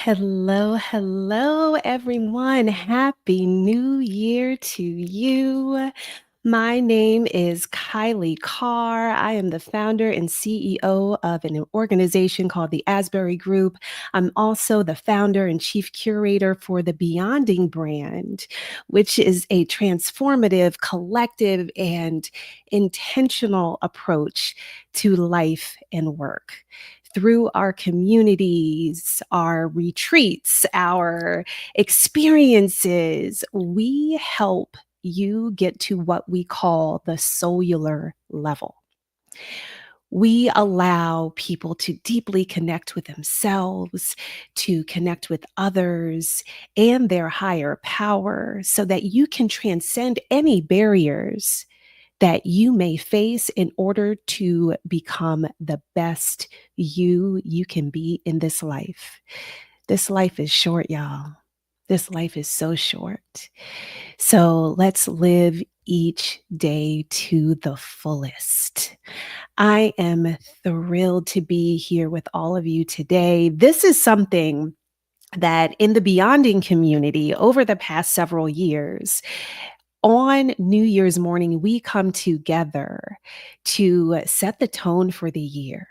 Hello, everyone. Happy New Year to you. My name is Kailei Carr. I am the founder and CEO of an organization called the Asbury Group. I'm also the founder and chief curator for the Beyonding brand, which is a transformative, collective, and intentional approach to life and work. Through our communities, our retreats, our experiences, we help you get to what we call the cellular level. We allow people to deeply connect with themselves, to connect with others and their higher power so that you can transcend any barriers that you may face in order to become the best you can be in this life. This life is short, y'all. This life is so short. So let's live each day to the fullest. I am thrilled to be here with all of you today. This is something that in the Beyonding community over the past several years, on New Year's morning, we come together to set the tone for the year.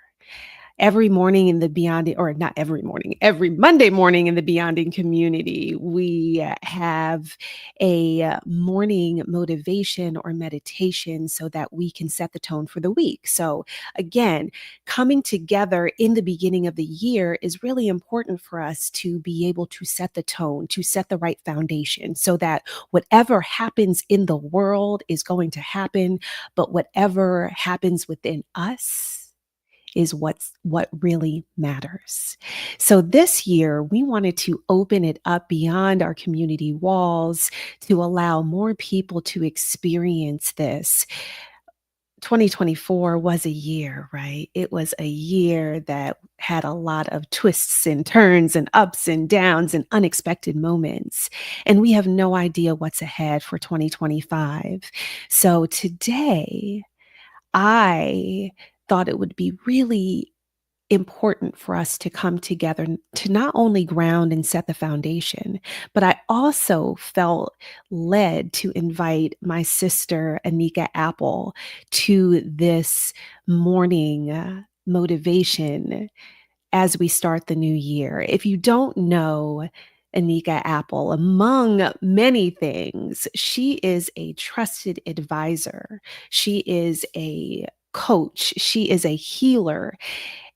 Every morning in the Beyonding, or not every morning, every Monday morning in the Beyonding community, we have a morning motivation or meditation so that we can set the tone for the week. So again, coming together in the beginning of the year is really important for us to be able to set the tone, to set the right foundation so that whatever happens in the world is going to happen, but whatever happens within us is what really matters. So this year, we wanted to open it up beyond our community walls to allow more people to experience this. 2024 was a year, right? It was a year that had a lot of twists and turns and ups and downs and unexpected moments. And we have no idea what's ahead for 2025. So today, I thought it would be really important for us to come together to not only ground and set the foundation, but I also felt led to invite my sister, Anika Apple, to this morning motivation as we start the new year. If you don't know Anika Apple, among many things, she is a trusted advisor. She is a coach. She is a healer.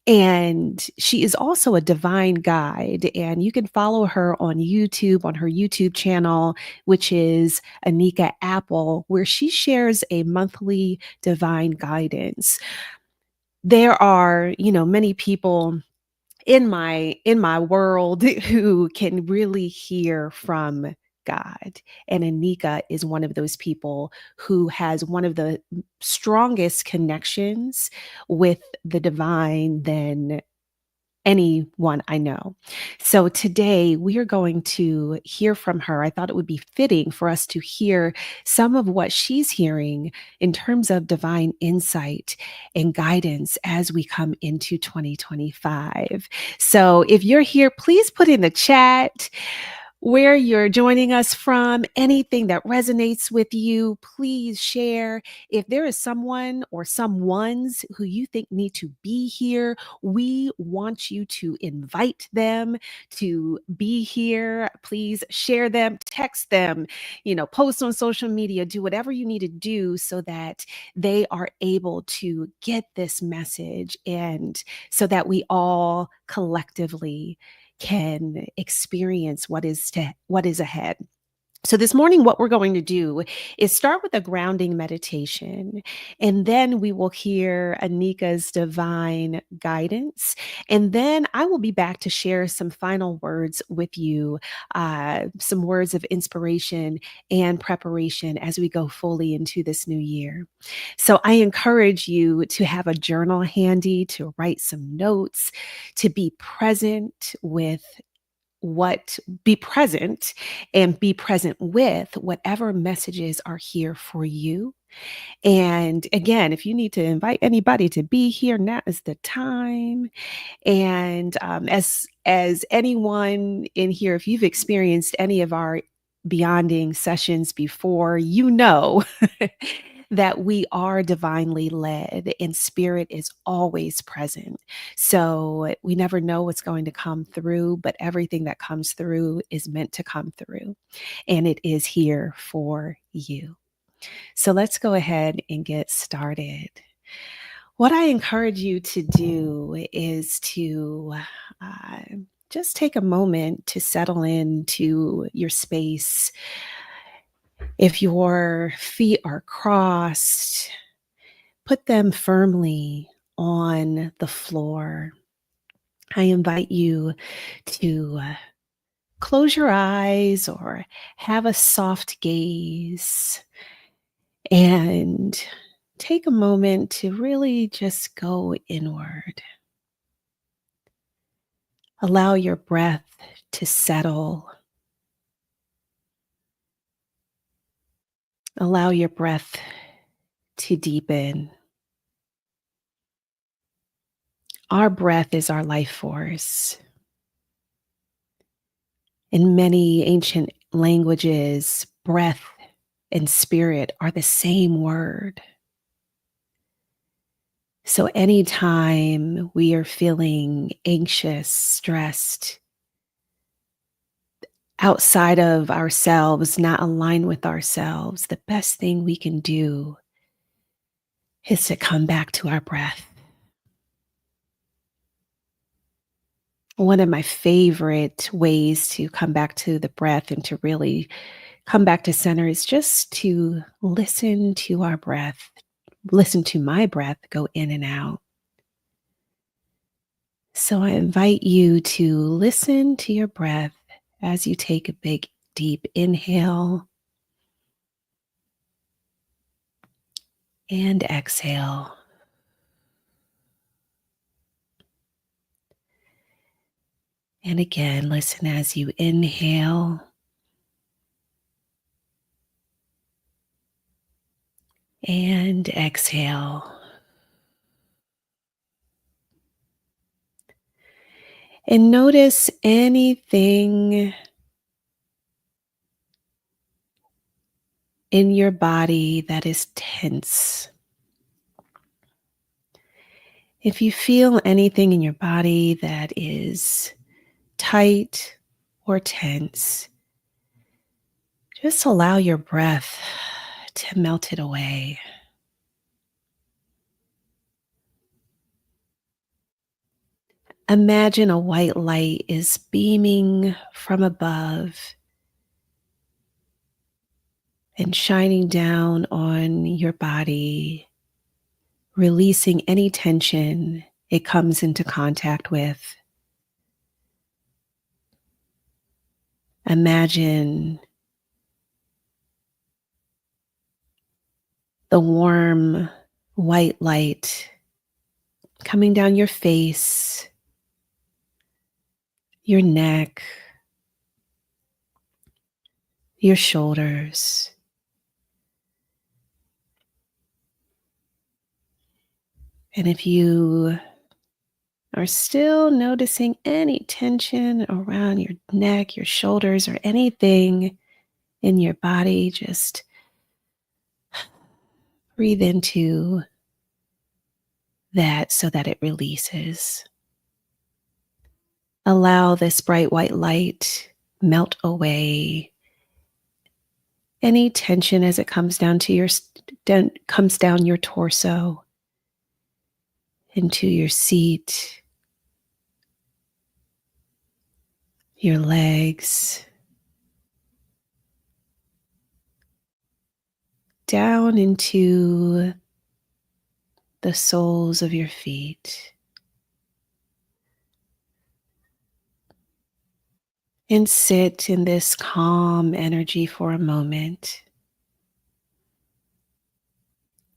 And she is also a divine guide. And you can follow her on YouTube, on her YouTube channel, which is Anika Apple, where she shares a monthly divine guidance. There are, many people in my world who can really hear from God. And Anika is one of those people who has one of the strongest connections with the divine than anyone I know. So today we are going to hear from her. I thought it would be fitting for us to hear some of what she's hearing in terms of divine insight and guidance as we come into 2025. So if you're here, please put in the chat where you're joining us from, anything that resonates with you, please share. If there is someone or someones who you think need to be here, we want you to invite them to be here. Please share them, text them, post on social media, do whatever you need to do so that they are able to get this message and so that we all collectively can experience what is ahead. So this morning, what we're going to do is start with a grounding meditation, and then we will hear Anika's divine guidance. And then I will be back to share some final words with you, some words of inspiration and preparation as we go fully into this new year. So I encourage you to have a journal handy, to write some notes, to be present with be present and be present with whatever messages are here for you. And again, if you need to invite anybody to be here, now is the time. And as anyone in here, if you've experienced any of our beyonding sessions before, you know that we are divinely led and spirit is always present. So we never know what's going to come through, but everything that comes through is meant to come through, and it is here for you. So let's go ahead and get started. What I encourage you to do is to uh, just take a moment to settle into your space. If your feet are crossed, put them firmly on the floor. I invite you to close your eyes or have a soft gaze and take a moment to really just go inward. Allow your breath to settle. Allow your breath to deepen. Our breath is our life force. In many ancient languages, breath and spirit are the same word. So anytime we are feeling anxious, stressed, outside of ourselves, not aligned with ourselves, the best thing we can do is to come back to our breath. One of my favorite ways to come back to the breath and to really come back to center is just to listen to our breath, listen to my breath go in and out. So I invite you to listen to your breath as you take a big, deep inhale and exhale. And again, listen as you inhale and exhale. And notice anything in your body that is tense. If you feel anything in your body that is tight or tense, just allow your breath to melt it away. Imagine a white light is beaming from above and shining down on your body, releasing any tension it comes into contact with. Imagine the warm white light coming down your face, your neck, your shoulders. And if you are still noticing any tension around your neck, your shoulders, or anything in your body, just breathe into that so that it releases. Allow this bright white light melt away any tension as it comes down to comes down your torso, into your seat, your legs, down into the soles of your feet. And sit in this calm energy for a moment,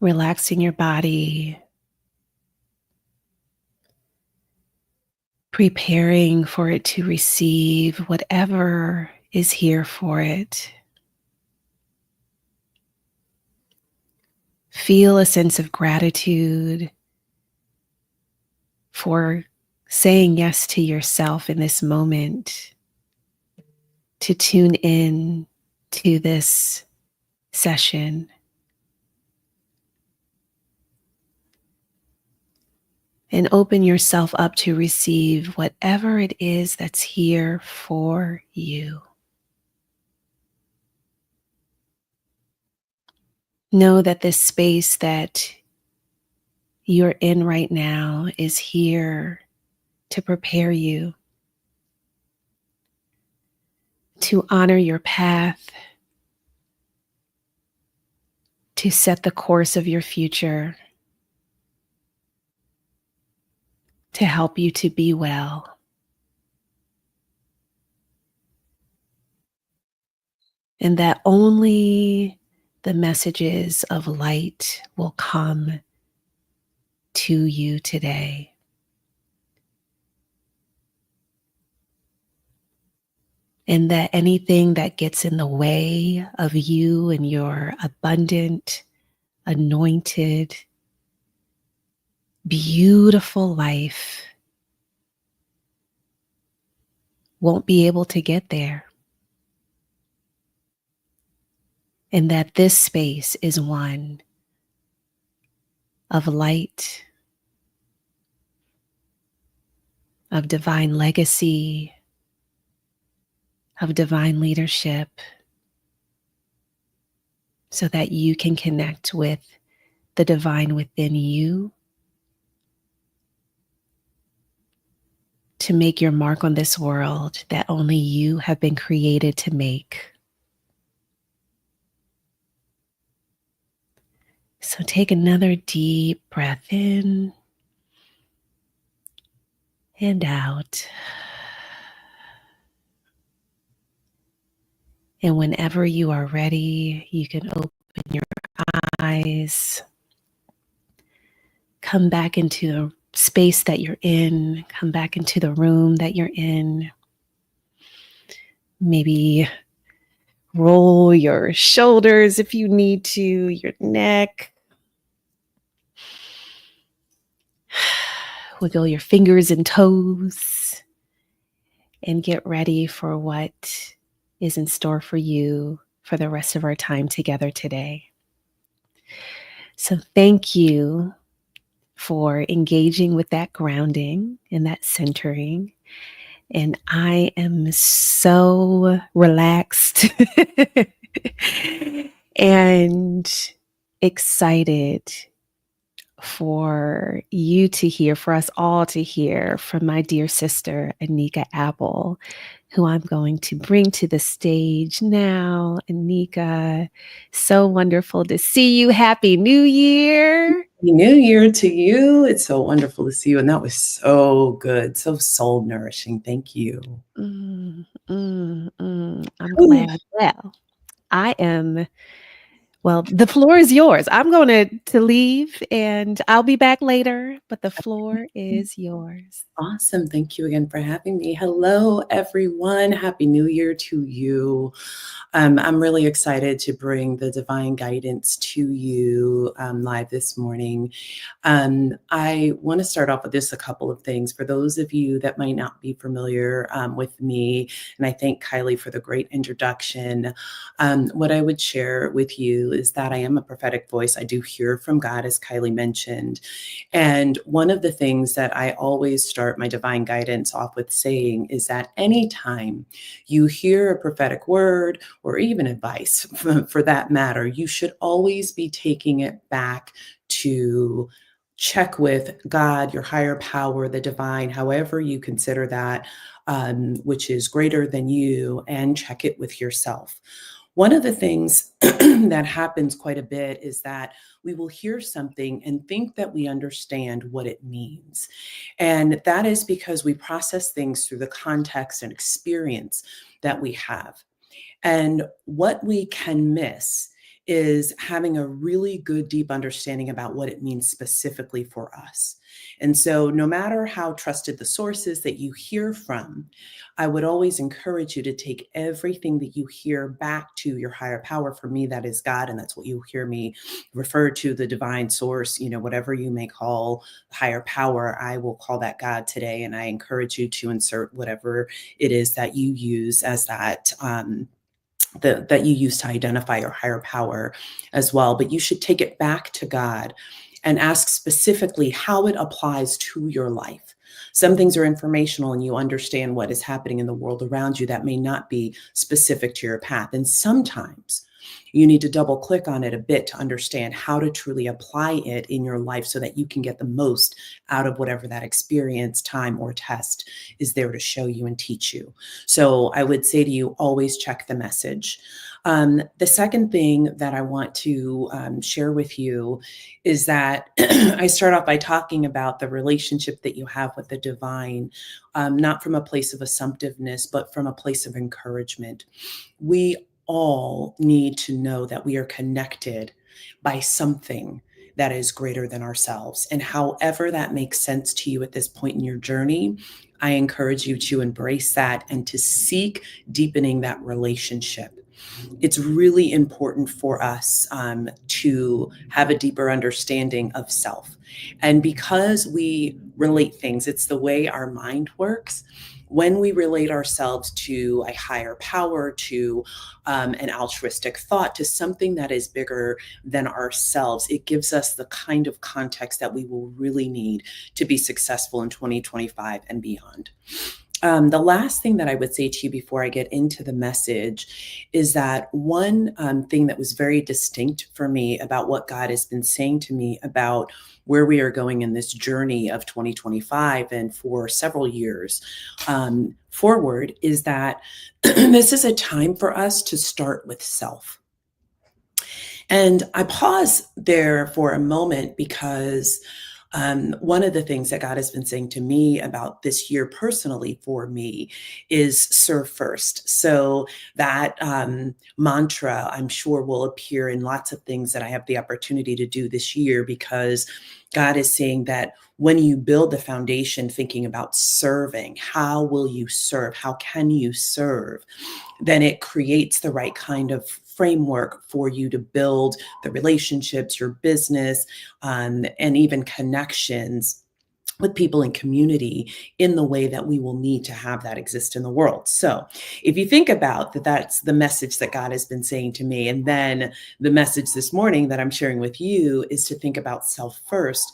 relaxing your body, preparing for it to receive whatever is here for it. Feel a sense of gratitude for saying yes to yourself in this moment, to tune in to this session. And open yourself up to receive whatever it is that's here for you. Know that this space that you're in right now is here to prepare you, to honor your path, to set the course of your future, to help you to be well. And that only the messages of light will come to you today. And that anything that gets in the way of you and your abundant, anointed, beautiful life won't be able to get there. And that this space is one of light, of divine legacy, of divine leadership, so that you can connect with the divine within you to make your mark on this world that only you have been created to make. So take another deep breath in and out. And whenever you are ready, you can open your eyes, come back into the space that you're in, come back into the room that you're in. Maybe roll your shoulders if you need to, your neck. Wiggle your fingers and toes and get ready for what is in store for you for the rest of our time together today. So thank you for engaging with that grounding and that centering. And I am so relaxed and excited for you to hear, for us all to hear from my dear sister, Anika Apple, who I'm going to bring to the stage now. Anika, so wonderful to see you. Happy New Year. Happy New Year to you. It's so wonderful to see you. And that was so good, so soul nourishing. Thank you. I'm glad. Well, the floor is yours. I'm going to leave and I'll be back later, but the floor is yours. Awesome. Thank you again for having me. Hello, everyone. Happy New Year to you. I'm really excited to bring the divine guidance to you live this morning. I want to start off with just a couple of things for those of you that might not be familiar with me. And I thank Kailei for the great introduction. What I would share with you is that I am a prophetic voice. I do hear from God, as Kailei mentioned. And one of the things that I always start my divine guidance off with saying is that anytime you hear a prophetic word or even advice for that matter, you should always be taking it back to check with God, your higher power, the divine, however you consider that, which is greater than you, and check it with yourself. One of the things that happens quite a bit is that we will hear something and think that we understand what it means. And that is because we process things through the context and experience that we have. And what we can miss is having a really good, deep understanding about what it means specifically for us. And so, no matter how trusted the sources that you hear from, I would always encourage you to take everything that you hear back to your higher power. For me, that is God. And that's what you hear me refer to, the divine source, whatever you may call higher power, I will call that God today. And I encourage you to insert whatever it is that you use as that. That you use to identify your higher power as well. But you should take it back to God and ask specifically how it applies to your life. Some things are informational and you understand what is happening in the world around you that may not be specific to your path. And sometimes you need to double click on it a bit to understand how to truly apply it in your life so that you can get the most out of whatever that experience, time, or test is there to show you and teach you. So I would say to you, always check the message. The second thing that I want to share with you is that I start off by talking about the relationship that you have with the divine, not from a place of assumptiveness, but from a place of encouragement. We all need to know that we are connected by something that is greater than ourselves. And however that makes sense to you at this point in your journey, I encourage you to embrace that and to seek deepening that relationship. It's really important for us to have a deeper understanding of self. And because we relate things, it's the way our mind works. When we relate ourselves to a higher power, to an altruistic thought, to something that is bigger than ourselves, it gives us the kind of context that we will really need to be successful in 2025 and beyond. The last thing that I would say to you before I get into the message is that one thing that was very distinct for me about what God has been saying to me about where we are going in this journey of 2025 and for several years forward is that this is a time for us to start with self. And I pause there for a moment because one of the things that God has been saying to me about this year personally for me is serve first. So that mantra, I'm sure, will appear in lots of things that I have the opportunity to do this year, because God is saying that when you build the foundation thinking about serving, how will you serve? How can you serve? Then it creates the right kind of framework for you to build the relationships, your business, and even connections with people in community in the way that we will need to have that exist in the world. So if you think about that, that's the message that God has been saying to me. And then the message this morning that I'm sharing with you is to think about self first.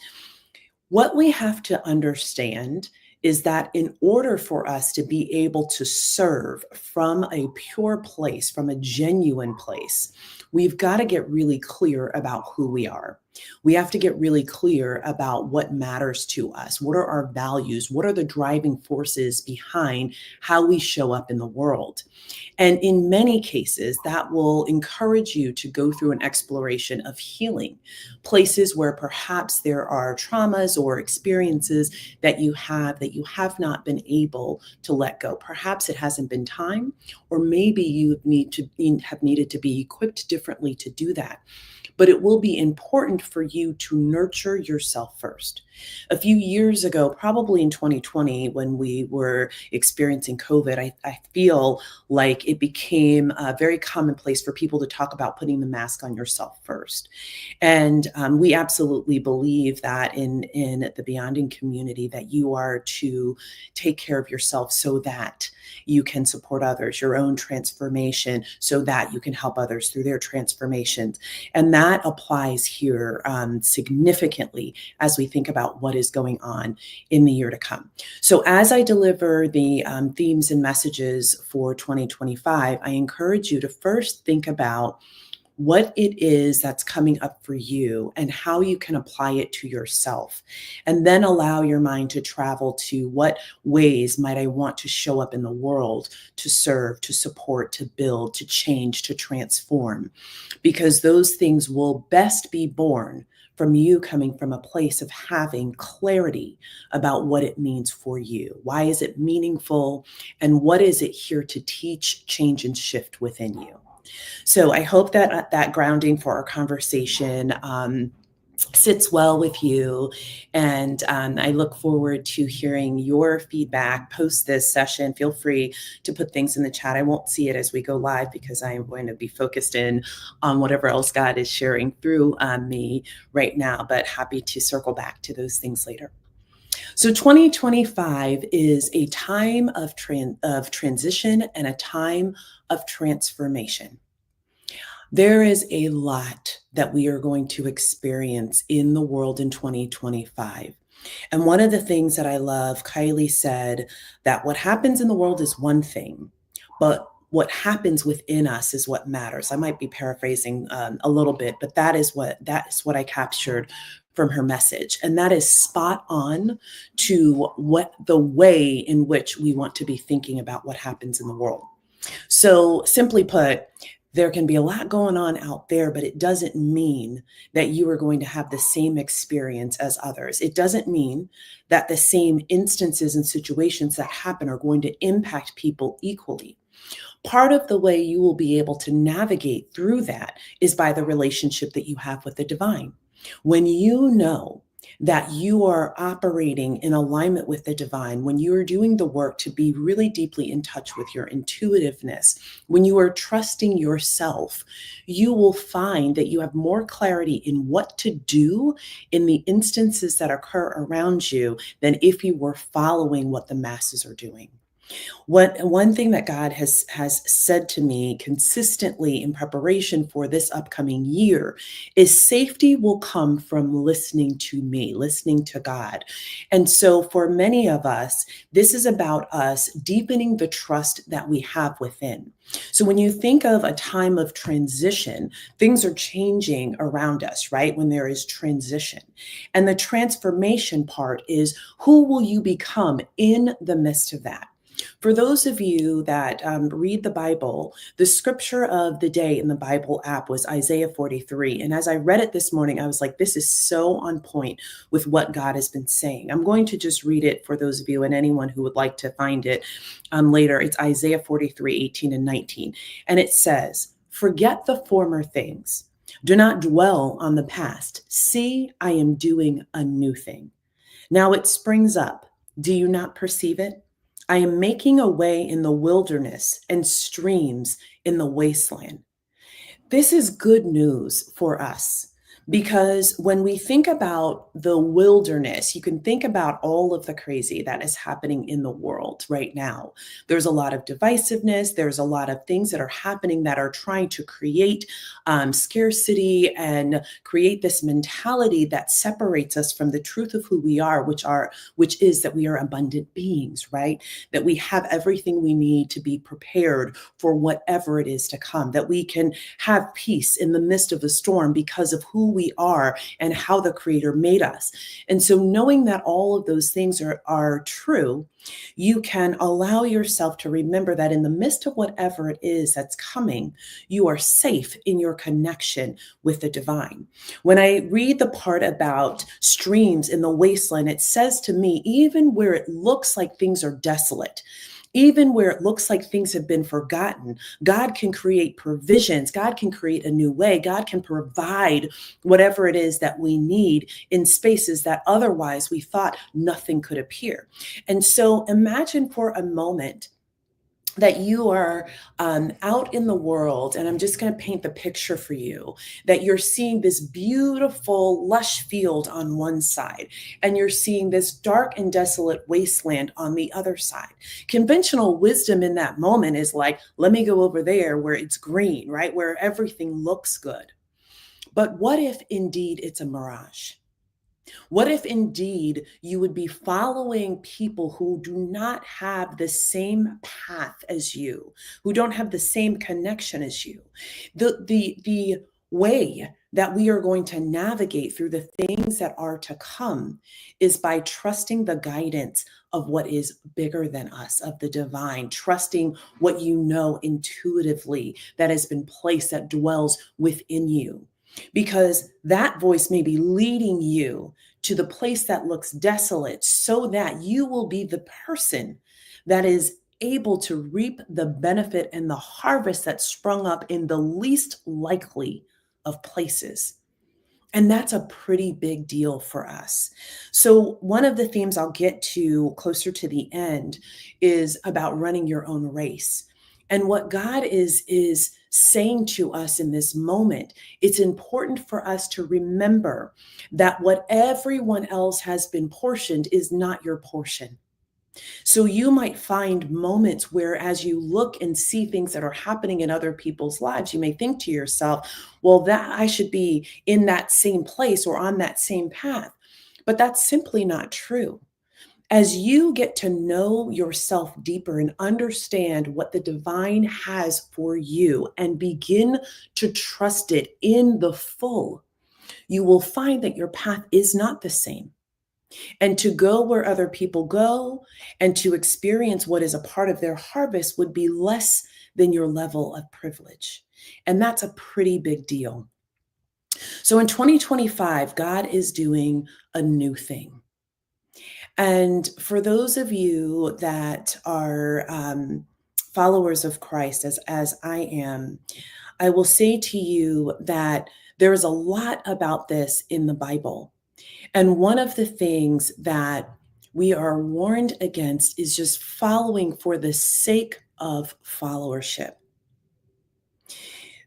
What we have to understand is that in order for us to be able to serve from a pure place, from a genuine place, we've got to get really clear about who we are. We have to get really clear about what matters to us. What are our values? What are the driving forces behind how we show up in the world? And in many cases, that will encourage you to go through an exploration of healing, places where perhaps there are traumas or experiences that you have not been able to let go. Perhaps it hasn't been time, or maybe you have needed to be equipped differently to do that. But it will be important for you to nurture yourself first. A few years ago, probably in 2020, when we were experiencing COVID, I feel like it became very commonplace for people to talk about putting the mask on yourself first. And we absolutely believe that in the Beyonding community, that you are to take care of yourself so that you can support others, your own transformation, so that you can help others through their transformations. And that applies here significantly as we think about what is going on in the year to come. So as I deliver the themes and messages for 2025, I encourage you to first think about what it is that's coming up for you and how you can apply it to yourself. And then allow your mind to travel to what ways might I want to show up in the world to serve, to support, to build, to change, to transform. Because those things will best be born from you coming from a place of having clarity about what it means for you. Why is it meaningful? And what is it here to teach, change, and shift within you? So I hope that that grounding for our conversation sits well with you. And I look forward to hearing your feedback post this session. Feel free to put things in the chat. I won't see it as we go live because I am going to be focused in on whatever else God is sharing through me right now, but happy to circle back to those things later. So 2025 is a time of transition and a time of transformation. There is a lot that we are going to experience in the world in 2025. And one of the things that I love, Kailei said that what happens in the world is one thing, but what happens within us is what matters. I might be paraphrasing a little bit, but that is what I captured from her message, and that is spot on to what the way in which we want to be thinking about what happens in the world. So, simply put, there can be a lot going on out there, but it doesn't mean that you are going to have the same experience as others. It doesn't mean that the same instances and situations that happen are going to impact people equally. Part of the way you will be able to navigate through that is by the relationship that you have with the divine. When you know that you are operating in alignment with the divine, when you are doing the work to be really deeply in touch with your intuitiveness, when you are trusting yourself, you will find that you have more clarity in what to do in the instances that occur around you than if you were following what the masses are doing. One thing that God has said to me consistently in preparation for this upcoming year is safety will come from listening to me, listening to God. And so for many of us, this is about us deepening the trust that we have within. So when you think of a time of transition, things are changing around us, right? When there is transition. And the transformation part is who will you become in the midst of that? For those of you that read the Bible, the scripture of the day in the Bible app was Isaiah 43. And as I read it this morning, I was like, this is so on point with what God has been saying. I'm going to just read it for those of you and anyone who would like to find it later. It's Isaiah 43, 18 and 19. And it says, forget the former things. Do not dwell on the past. See, I am doing a new thing. Now it springs up. Do you not perceive it? I am making a way in the wilderness and streams in the wasteland. This is good news for us because when we think about the wilderness, you can think about all of the crazy that is happening in the world right now. There's a lot of divisiveness. There's a lot of things that are happening that are trying to create scarcity and create this mentality that separates us from the truth of who we are, which is that we are abundant beings, right? That we have everything we need to be prepared for whatever it is to come, that we can have peace in the midst of the storm because of who we are and how the Creator made us. And so knowing that all of those things are true, you can allow yourself to remember that in the midst of whatever it is that's coming, you are safe in your connection with the divine. When I read the part about streams in the wasteland, it says to me, even where it looks like things are desolate, even where it looks like things have been forgotten, God can create provisions. God can create a new way. God can provide whatever it is that we need in spaces that otherwise we thought nothing could appear. And so imagine for a moment that you are out in the world, and I'm just going to paint the picture for you, that you're seeing this beautiful, lush field on one side, and you're seeing this dark and desolate wasteland on the other side. Conventional wisdom in that moment is like, let me go over there where it's green, right? Where everything looks good. But what if indeed it's a mirage? What if indeed you would be following people who do not have the same path as you, who don't have the same connection as you? The way that we are going to navigate through the things that are to come is by trusting the guidance of what is bigger than us, of the divine, trusting what you know intuitively that has been placed, that dwells within you. Because that voice may be leading you to the place that looks desolate so that you will be the person that is able to reap the benefit and the harvest that sprung up in the least likely of places. And that's a pretty big deal for us. So, one of the themes I'll get to closer to the end is about running your own race. And what God is saying to us in this moment, it's important for us to remember that what everyone else has been portioned is not your portion. So you might find moments where, as you look and see things that are happening in other people's lives, you may think to yourself, well, that I should be in that same place or on that same path. But that's simply not true. As you get to know yourself deeper and understand what the divine has for you and begin to trust it in the full, you will find that your path is not the same. And to go where other people go and to experience what is a part of their harvest would be less than your level of privilege. And that's a pretty big deal. So in 2025, God is doing a new thing. And for those of you that are followers of Christ, as I am, I will say to you that there is a lot about this in the Bible. And one of the things that we are warned against is just following for the sake of followership.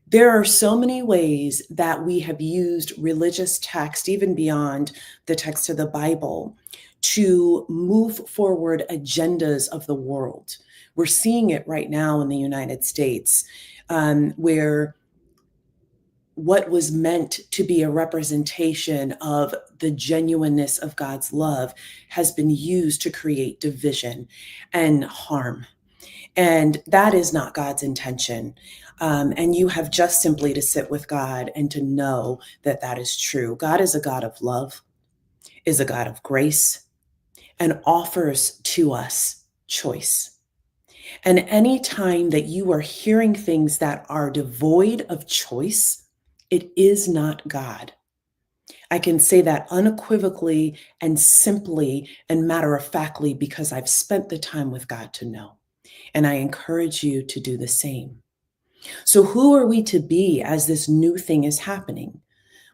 There are so many ways that we have used religious text, even beyond the text of the Bible, to move forward agendas of the world. We're seeing it right now in the United States, where what was meant to be a representation of the genuineness of God's love has been used to create division and harm. And that is not God's intention. And you have just simply to sit with God and to know that that is true. God is a God of love, is a God of grace, and offers to us choice. And any time that you are hearing things that are devoid of choice, it is not God. I can say that unequivocally and simply and matter of factly because I've spent the time with God to know. And I encourage you to do the same. So, who are we to be as this new thing is happening?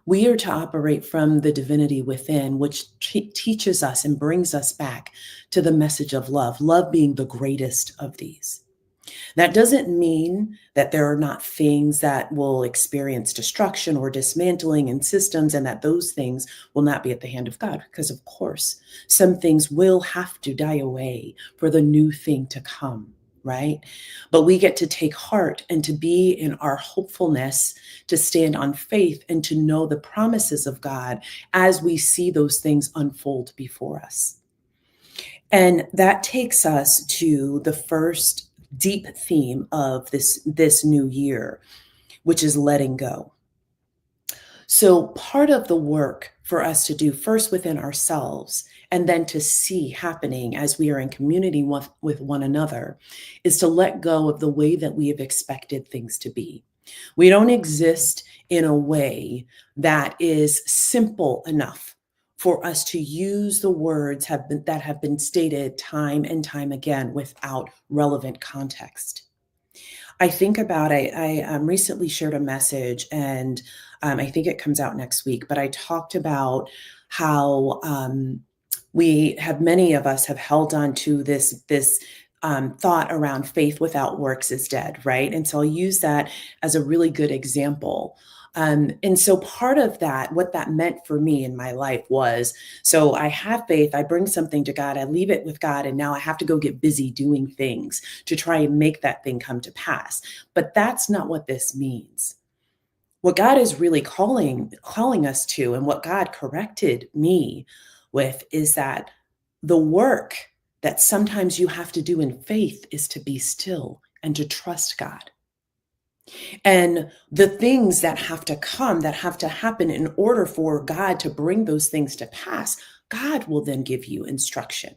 We are to operate from the divinity within, which teaches us and brings us back to the message of love, love being the greatest of these. That doesn't mean that there are not things that will experience destruction or dismantling in systems and that those things will not be at the hand of God, because of course, some things will have to die away for the new thing to come, right? But we get to take heart and to be in our hopefulness, to stand on faith and to know the promises of God as we see those things unfold before us. And that takes us to the first deep theme of this new year, which is letting go. So part of the work for us to do first within ourselves and then to see happening as we are in community with one another is to let go of the way that we have expected things to be. We don't exist in a way that is simple enough for us to use the words that have been stated time and time again without relevant context. I think about I recently shared a message, and I think it comes out next week. But I talked about how many of us have held on to this thought around faith without works is dead, right? And so I'll use that as a really good example. And so part of that, what that meant for me in my life was, so I have faith, I bring something to God, I leave it with God, and now I have to go get busy doing things to try and make that thing come to pass. But that's not what this means. What God is really calling us to, and what God corrected me with, is that the work that sometimes you have to do in faith is to be still and to trust God. And the things that have to come, that have to happen in order for God to bring those things to pass, God will then give you instruction.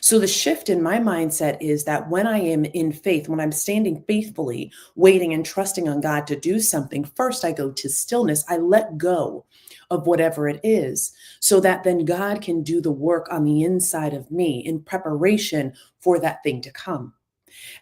So the shift in my mindset is that when I am in faith, when I'm standing faithfully, waiting and trusting on God to do something, first I go to stillness. I let go of whatever it is so that then God can do the work on the inside of me in preparation for that thing to come.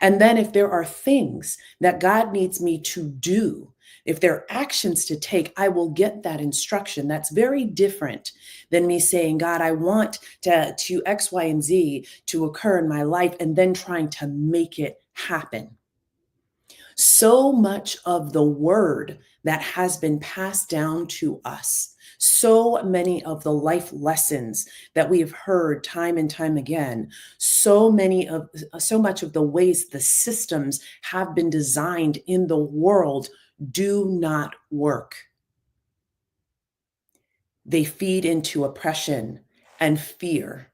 And then if there are things that God needs me to do, if there are actions to take, I will get that instruction. That's very different than me saying, God, I want to X, Y, and Z to occur in my life and then trying to make it happen. So much of the word that has been passed down to us, so many of the life lessons that we have heard time and time again, so much of the ways the systems have been designed in the world do not work. They feed into oppression and fear.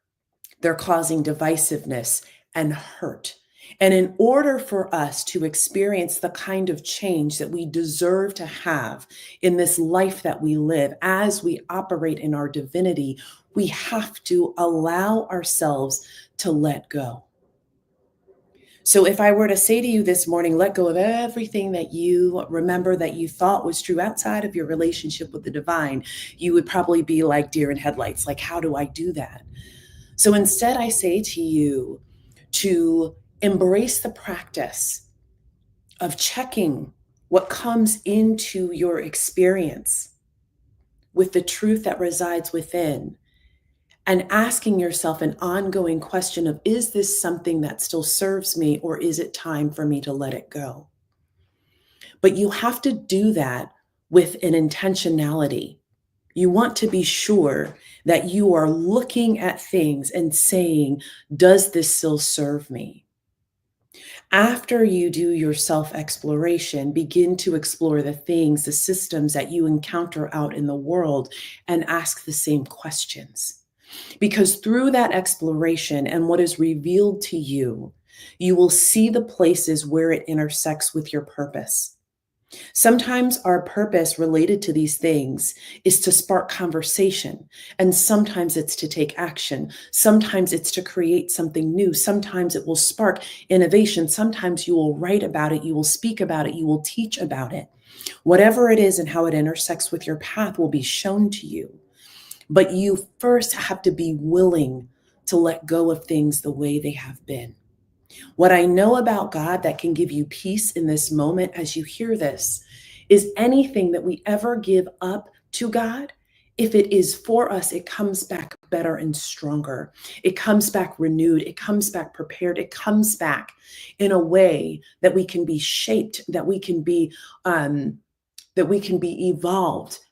They're causing divisiveness and hurt. And in order for us to experience the kind of change that we deserve to have in this life that we live as we operate in our divinity, we have to allow ourselves to let go. So if I were to say to you this morning, let go of everything that you remember that you thought was true outside of your relationship with the divine, you would probably be like deer in headlights. Like, how do I do that? So instead, I say to you to embrace the practice of checking what comes into your experience with the truth that resides within and asking yourself an ongoing question of, is this something that still serves me, or is it time for me to let it go? But you have to do that with an intentionality. You want to be sure that you are looking at things and saying, does this still serve me? After you do your self exploration, begin to explore the things, the systems that you encounter out in the world, and ask the same questions. Because through that exploration and what is revealed to you, you will see the places where it intersects with your purpose. Sometimes our purpose related to these things is to spark conversation, and sometimes it's to take action. Sometimes it's to create something new. Sometimes it will spark innovation. Sometimes you will write about it, you will speak about it, you will teach about it. Whatever it is and how it intersects with your path will be shown to you. But you first have to be willing to let go of things the way they have been. What I know about God that can give you peace in this moment as you hear this is anything that we ever give up to God, if it is for us, it comes back better and stronger. It comes back renewed. It comes back prepared. It comes back in a way that we can be shaped, that we can be evolved,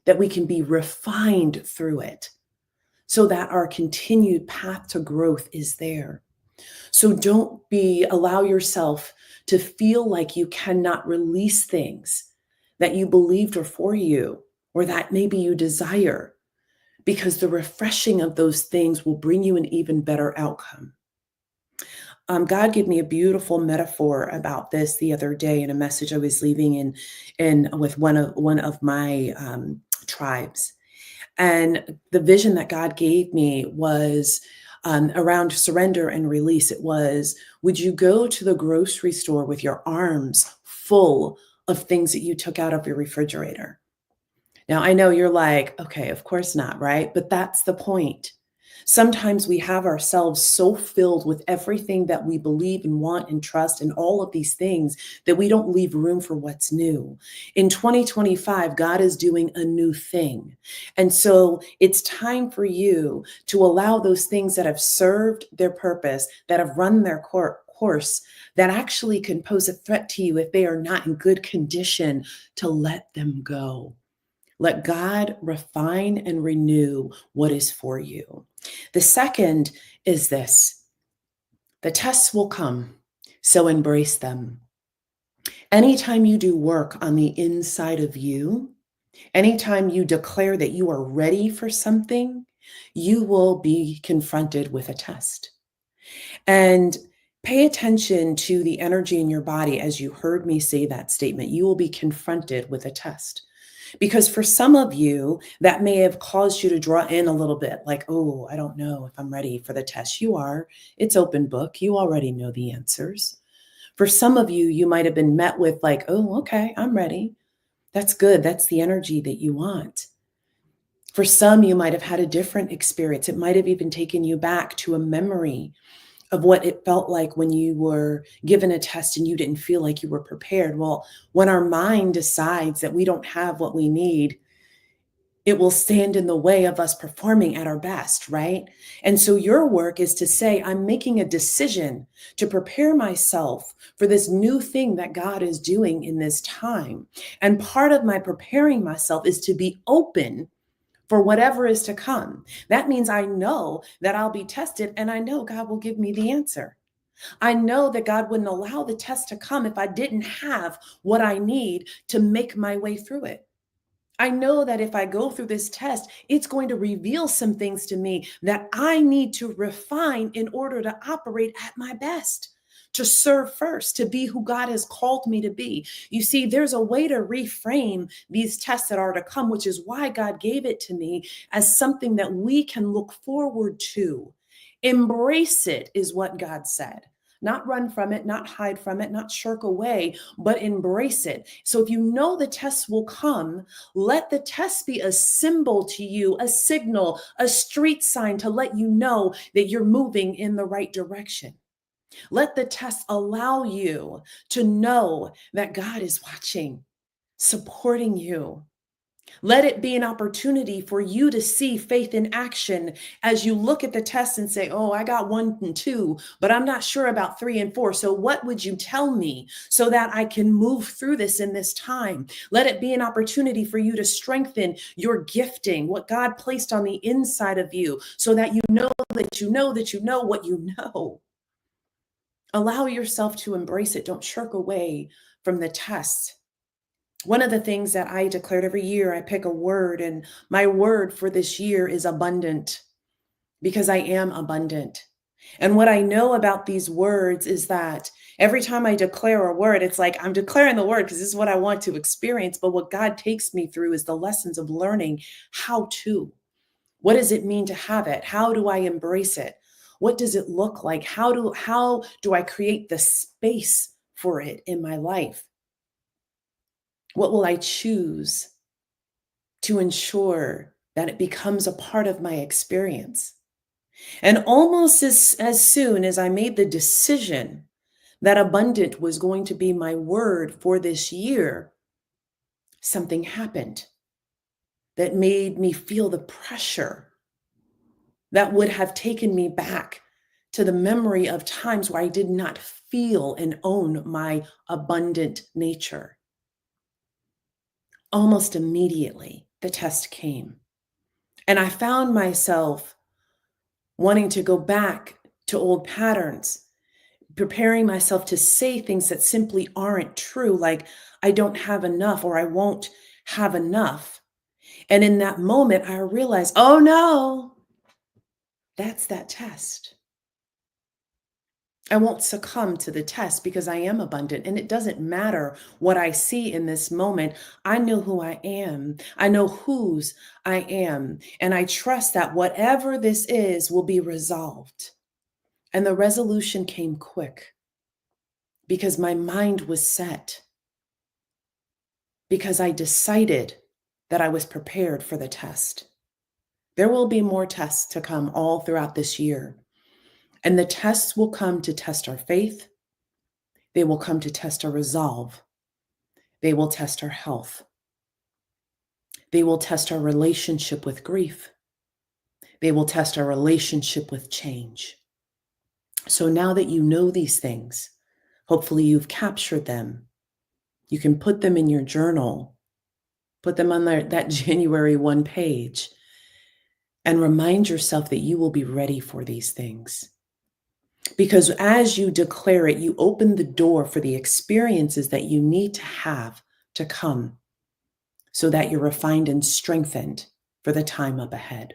that we can be refined through it, so that our continued path to growth is there. So don't allow yourself to feel like you cannot release things that you believed are for you or that maybe you desire, because the refreshing of those things will bring you an even better outcome. God gave me a beautiful metaphor about this the other day in a message I was leaving in with one of my tribes. And the vision that God gave me was around surrender and release. It was, would you go to the grocery store with your arms full of things that you took out of your refrigerator? Now, I know you're like, okay, of course not, right? But that's the point. Sometimes we have ourselves so filled with everything that we believe and want and trust and all of these things that we don't leave room for what's new. In 2025, God is doing a new thing. And so it's time for you to allow those things that have served their purpose, that have run their course, that actually can pose a threat to you if they are not in good condition, to let them go. Let God refine and renew what is for you. The second is this: the tests will come, so embrace them. Anytime you do work on the inside of you, anytime you declare that you are ready for something, you will be confronted with a test. And pay attention to the energy in your body as you heard me say that statement. You will be confronted with a test. Because for some of you, that may have caused you to draw in a little bit, like, oh, I don't know if I'm ready for the test. You are. It's open book. You already know the answers. For some of you, you might have been met with like, oh, okay, I'm ready. That's good. That's the energy that you want. For some, you might have had a different experience. It might have even taken you back to a memory of what it felt like when you were given a test and you didn't feel like you were prepared. Well, when our mind decides that we don't have what we need, it will stand in the way of us performing at our best, right? And so your work is to say, I'm making a decision to prepare myself for this new thing that God is doing in this time. And part of my preparing myself is to be open for whatever is to come. That means I know that I'll be tested and I know God will give me the answer. I know that God wouldn't allow the test to come if I didn't have what I need to make my way through it. I know that if I go through this test, it's going to reveal some things to me that I need to refine in order to operate at my best, to serve first, to be who God has called me to be. You see, there's a way to reframe these tests that are to come, which is why God gave it to me as something that we can look forward to. Embrace it, is what God said. Not run from it, not hide from it, not shirk away, but embrace it. So if you know the tests will come, let the test be a symbol to you, a signal, a street sign to let you know that you're moving in the right direction. Let the test allow you to know that God is watching, supporting you. Let it be an opportunity for you to see faith in action as you look at the test and say, oh, I got 1 and 2, but I'm not sure about 3 and 4. So what would you tell me so that I can move through this in this time? Let it be an opportunity for you to strengthen your gifting, what God placed on the inside of you, so that you know that you know that you know what you know. Allow yourself to embrace it. Don't shirk away from the test. One of the things that I declared every year, I pick a word, and my word for this year is abundant, because I am abundant. And what I know about these words is that every time I declare a word, it's like I'm declaring the word because this is what I want to experience. But what God takes me through is the lessons of learning how to. What does it mean to have it? How do I embrace it? What does it look like? How do I create the space for it in my life? What will I choose to ensure that it becomes a part of my experience? And almost as soon as I made the decision that abundant was going to be my word for this year, something happened that made me feel the pressure that would have taken me back to the memory of times where I did not feel and own my abundant nature. Almost immediately, the test came. And I found myself wanting to go back to old patterns, preparing myself to say things that simply aren't true, like I don't have enough or I won't have enough. And in that moment, I realized, oh no, that's that test. I won't succumb to the test because I am abundant. And it doesn't matter what I see in this moment. I know who I am. I know whose I am. And I trust that whatever this is will be resolved. And the resolution came quick because my mind was set, because I decided that I was prepared for the test. There will be more tests to come all throughout this year. And the tests will come to test our faith. They will come to test our resolve. They will test our health. They will test our relationship with grief. They will test our relationship with change. So now that you know these things, hopefully you've captured them. You can put them in your journal, put them on that January 1 page, and remind yourself that you will be ready for these things. Because as you declare it, you open the door for the experiences that you need to have to come so that you're refined and strengthened for the time up ahead.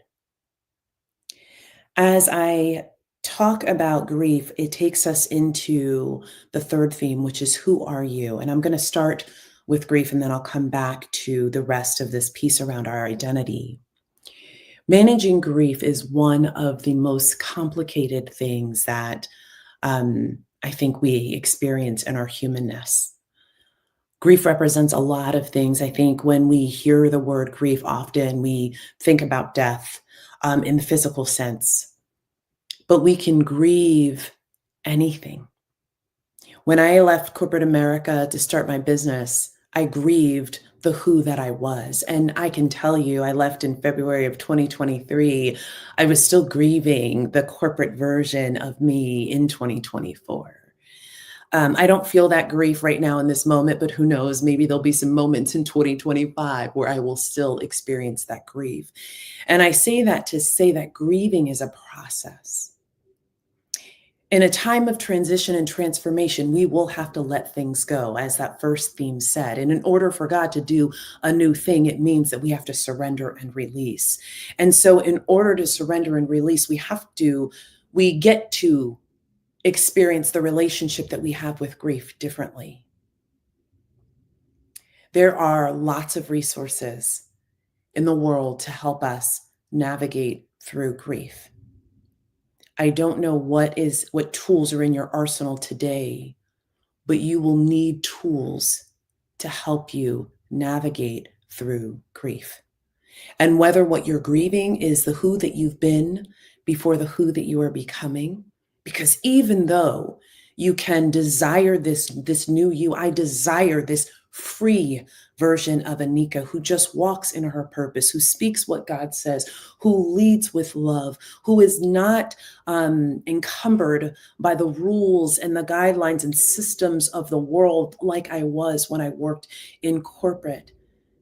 As I talk about grief, it takes us into the third theme, which is who are you? And I'm going to start with grief and then I'll come back to the rest of this piece around our identity. Managing grief is one of the most complicated things that I think we experience in our humanness. Grief represents a lot of things. I think when we hear the word grief, often we think about death in the physical sense, but we can grieve anything. When I left corporate America to start my business, I grieved the who that I was. And I can tell you, I left in February of 2023. I was still grieving the corporate version of me in 2024. I don't feel that grief right now in this moment, but who knows? Maybe there'll be some moments in 2025 where I will still experience that grief. And I say that to say that grieving is a process. In a time of transition and transformation, we will have to let things go, as that first theme said. And in order for God to do a new thing, it means that we have to surrender and release. And so, in order to surrender and release, we get to experience the relationship that we have with grief differently. There are lots of resources in the world to help us navigate through grief. I don't know what tools are in your arsenal today, but you will need tools to help you navigate through grief. And whether what you're grieving is the who that you've been before the who that you are becoming, because even though you can desire this new you, I desire this free version of Anika who just walks in her purpose, who speaks what God says, who leads with love, who is not encumbered by the rules and the guidelines and systems of the world like I was when I worked in corporate.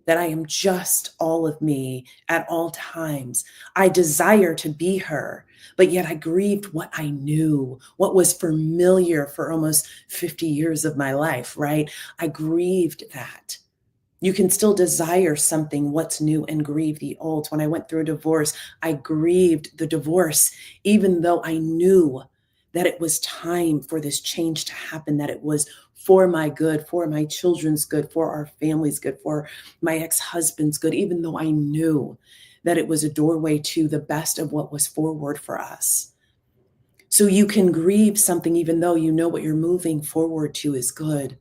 That I am just all of me at all times. I desire to be her, but yet I grieved what I knew, what was familiar for almost 50 years of my life, right? I grieved that. You can still desire something, what's new, and grieve the old. When I went through a divorce, I grieved the divorce, even though I knew that it was time for this change to happen, that it was for my good, for my children's good, for our family's good, for my ex-husband's good, even though I knew that it was a doorway to the best of what was forward for us. So you can grieve something even though you know what you're moving forward to is good.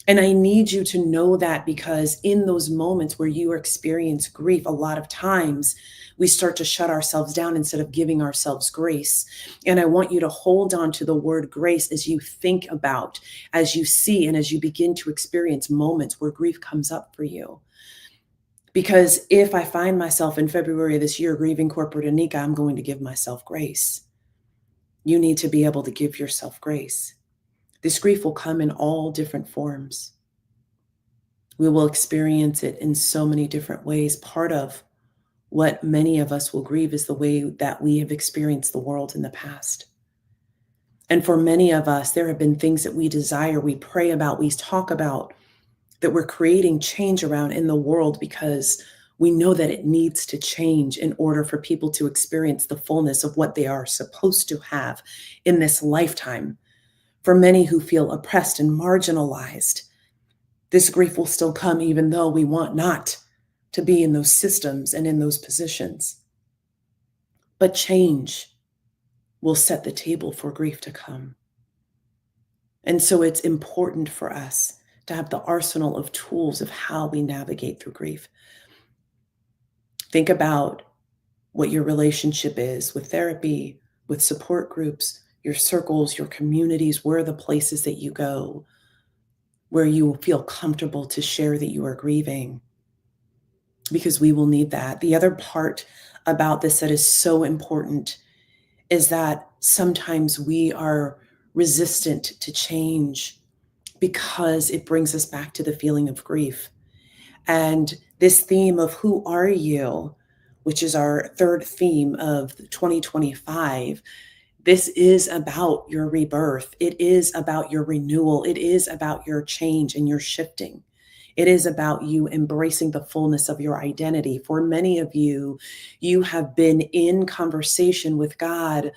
And I need you to know that, because in those moments where you experience grief, a lot of times we start to shut ourselves down instead of giving ourselves grace. And I want you to hold on to the word grace as you think about, as you see, and as you begin to experience moments where grief comes up for you. Because if I find myself in February of this year grieving corporate Anika, I'm going to give myself grace. You need to be able to give yourself grace. This grief will come in all different forms. We will experience it in so many different ways. Part of what many of us will grieve is the way that we have experienced the world in the past. And for many of us, there have been things that we desire, we pray about, we talk about, that we're creating change around in the world because we know that it needs to change in order for people to experience the fullness of what they are supposed to have in this lifetime. For many who feel oppressed and marginalized, this grief will still come even though we want not to be in those systems and in those positions. But change will set the table for grief to come. And so it's important for us to have the arsenal of tools of how we navigate through grief. Think about what your relationship is with therapy, with support groups, your circles, your communities, where are the places that you go, where you feel comfortable to share that you are grieving, because we will need that. The other part about this that is so important is that sometimes we are resistant to change because it brings us back to the feeling of grief. And this theme of who are you, which is our third theme of 2025, this is about your rebirth. It is about your renewal. It is about your change and your shifting. It is about you embracing the fullness of your identity. For many of you, you have been in conversation with God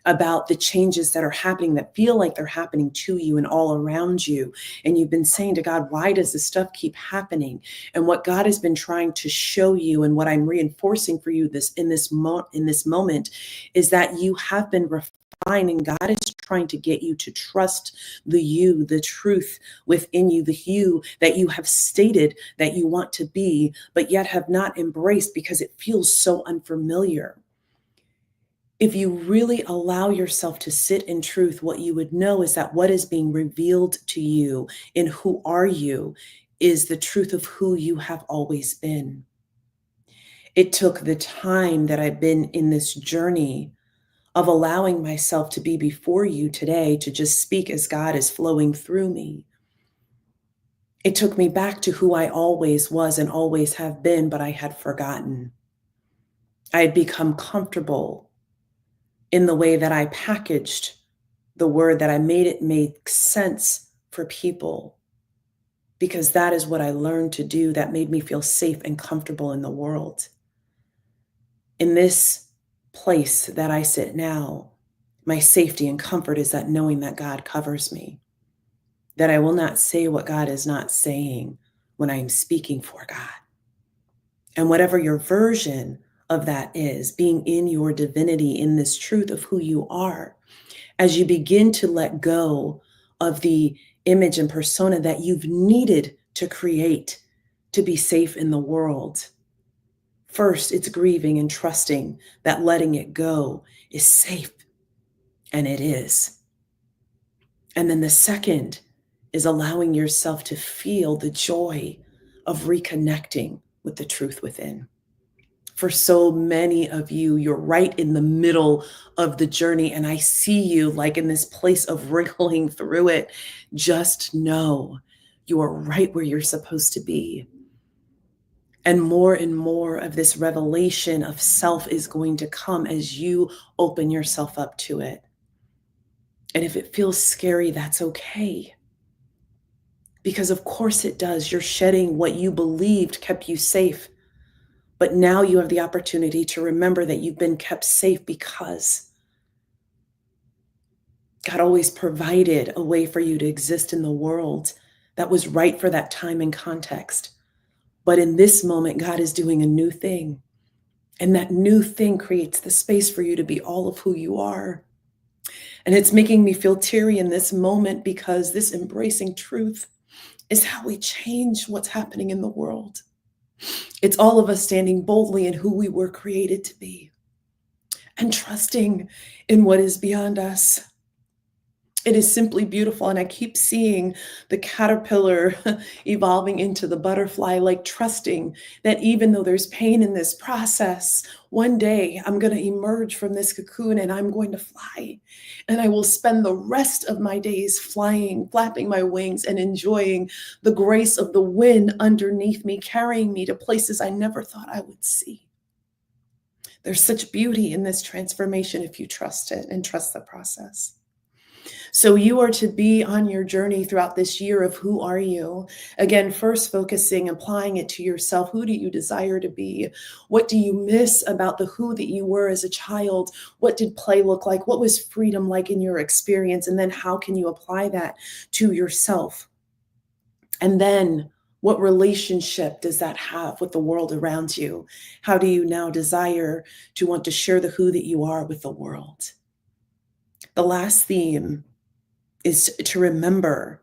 about the changes that are happening, that feel like they're happening to you and all around you. And you've been saying to God, why does this stuff keep happening? And what God has been trying to show you, and what I'm reinforcing for you in this moment, is that you have been refined, and God is trying to get you to trust the you, the truth within you, the you that you have stated that you want to be, but yet have not embraced because it feels so unfamiliar. If you really allow yourself to sit in truth, what you would know is that what is being revealed to you in who are you is the truth of who you have always been. It took the time that I've been in this journey of allowing myself to be before you today to just speak as God is flowing through me. It took me back to who I always was and always have been, but I had forgotten. I had become comfortable in the way that I packaged the word, that I made it make sense for people, because that is what I learned to do that made me feel safe and comfortable in the world. In this place that I sit now, my safety and comfort is that knowing that God covers me, that I will not say what God is not saying when I am speaking for God. And whatever your version of that is, being in your divinity, in this truth of who you are, as you begin to let go of the image and persona that you've needed to create to be safe in the world. First, it's grieving and trusting that letting it go is safe, and it is. And then the second is allowing yourself to feel the joy of reconnecting with the truth within. For so many of you, you're right in the middle of the journey, and I see you like in this place of wriggling through it. Just know you are right where you're supposed to be. And more of this revelation of self is going to come as you open yourself up to it. And if it feels scary, that's okay. Because of course it does. You're shedding what you believed kept you safe. But now you have the opportunity to remember that you've been kept safe because God always provided a way for you to exist in the world that was right for that time and context. But in this moment, God is doing a new thing. And that new thing creates the space for you to be all of who you are. And it's making me feel teary in this moment because this embracing truth is how we change what's happening in the world. It's all of us standing boldly in who we were created to be and trusting in what is beyond us. It is simply beautiful. And I keep seeing the caterpillar evolving into the butterfly, like trusting that even though there's pain in this process, one day I'm going to emerge from this cocoon and I'm going to fly. And I will spend the rest of my days flying, flapping my wings, and enjoying the grace of the wind underneath me, carrying me to places I never thought I would see. There's such beauty in this transformation if you trust it and trust the process. So you are to be on your journey throughout this year of who are you? Again, first focusing, applying it to yourself. Who do you desire to be? What do you miss about the who that you were as a child? What did play look like? What was freedom like in your experience? And then how can you apply that to yourself? And then what relationship does that have with the world around you? How do you now desire to want to share the who that you are with the world? The last theme is to remember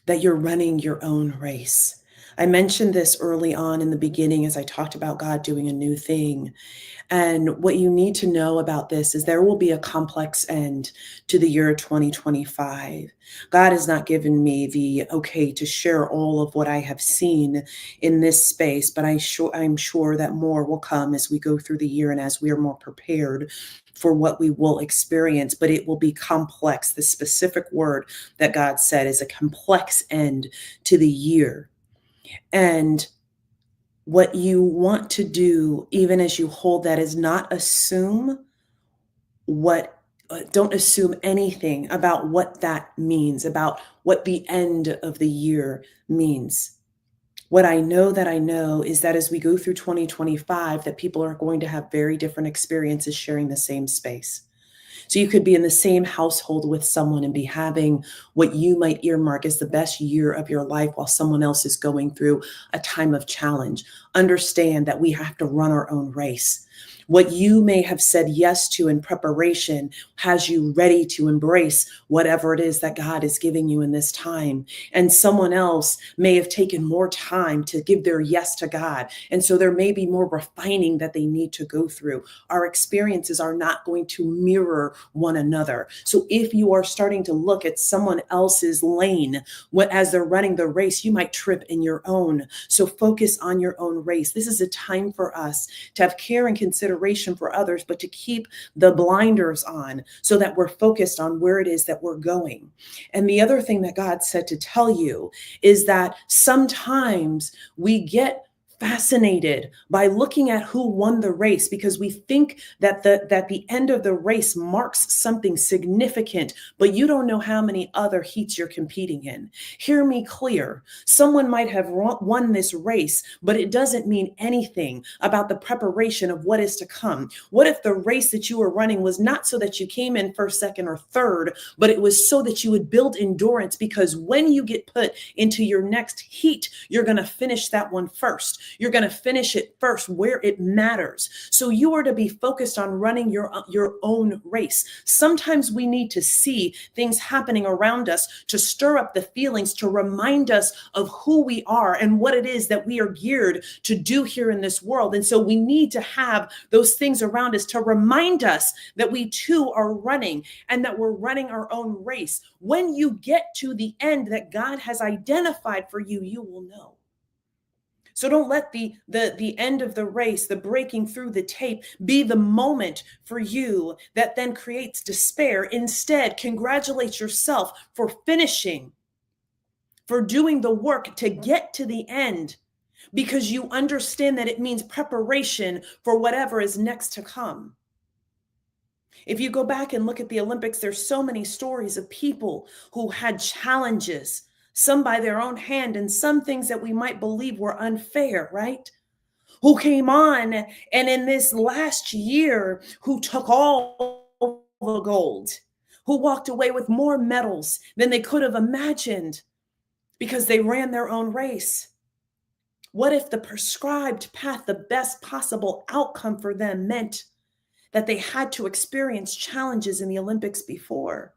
that you're running your own race. I mentioned this early on in the beginning as I talked about God doing a new thing. And what you need to know about this is there will be a complex end to the year 2025. God has not given me the okay to share all of what I have seen in this space, but I'm sure that more will come as we go through the year and as we are more prepared for what we will experience, but it will be complex. The specific word that God said is a complex end to the year. And what you want to do, even as you hold that, is not assume don't assume anything about what that means, about what the end of the year means. What I know is that as we go through 2025, that people are going to have very different experiences sharing the same space. So you could be in the same household with someone and be having what you might earmark as the best year of your life while someone else is going through a time of challenge. Understand that we have to run our own race. What you may have said yes to in preparation has you ready to embrace whatever it is that God is giving you in this time. And someone else may have taken more time to give their yes to God. And so there may be more refining that they need to go through. Our experiences are not going to mirror one another. So if you are starting to look at someone else's lane, as they're running the race, you might trip in your own. So focus on your own race. This is a time for us to have care and consideration for others, but to keep the blinders on so that we're focused on where it is that we're going. And the other thing that God said to tell you is that sometimes we get fascinated by looking at who won the race because we think that the end of the race marks something significant, but you don't know how many other heats you're competing in. Hear me clear. Someone might have won this race, but it doesn't mean anything about the preparation of what is to come. What if the race that you were running was not so that you came in first, second, or third, but it was so that you would build endurance, because when you get put into your next heat, you're going to finish that one first. You're going to finish it first where it matters. So you are to be focused on running your own race. Sometimes we need to see things happening around us to stir up the feelings, to remind us of who we are and what it is that we are geared to do here in this world. And so we need to have those things around us to remind us that we too are running and that we're running our own race. When you get to the end that God has identified for you, you will know. So don't let the end of the race, the breaking through the tape, be the moment for you that then creates despair. Instead, congratulate yourself for finishing, for doing the work to get to the end, because you understand that it means preparation for whatever is next to come. If you go back and look at the Olympics, there's so many stories of people who had challenges, some by their own hand, and some things that we might believe were unfair, right? Who came on and in this last year, who took all the gold, who walked away with more medals than they could have imagined because they ran their own race. What if the prescribed path, the best possible outcome for them, meant that they had to experience challenges in the Olympics before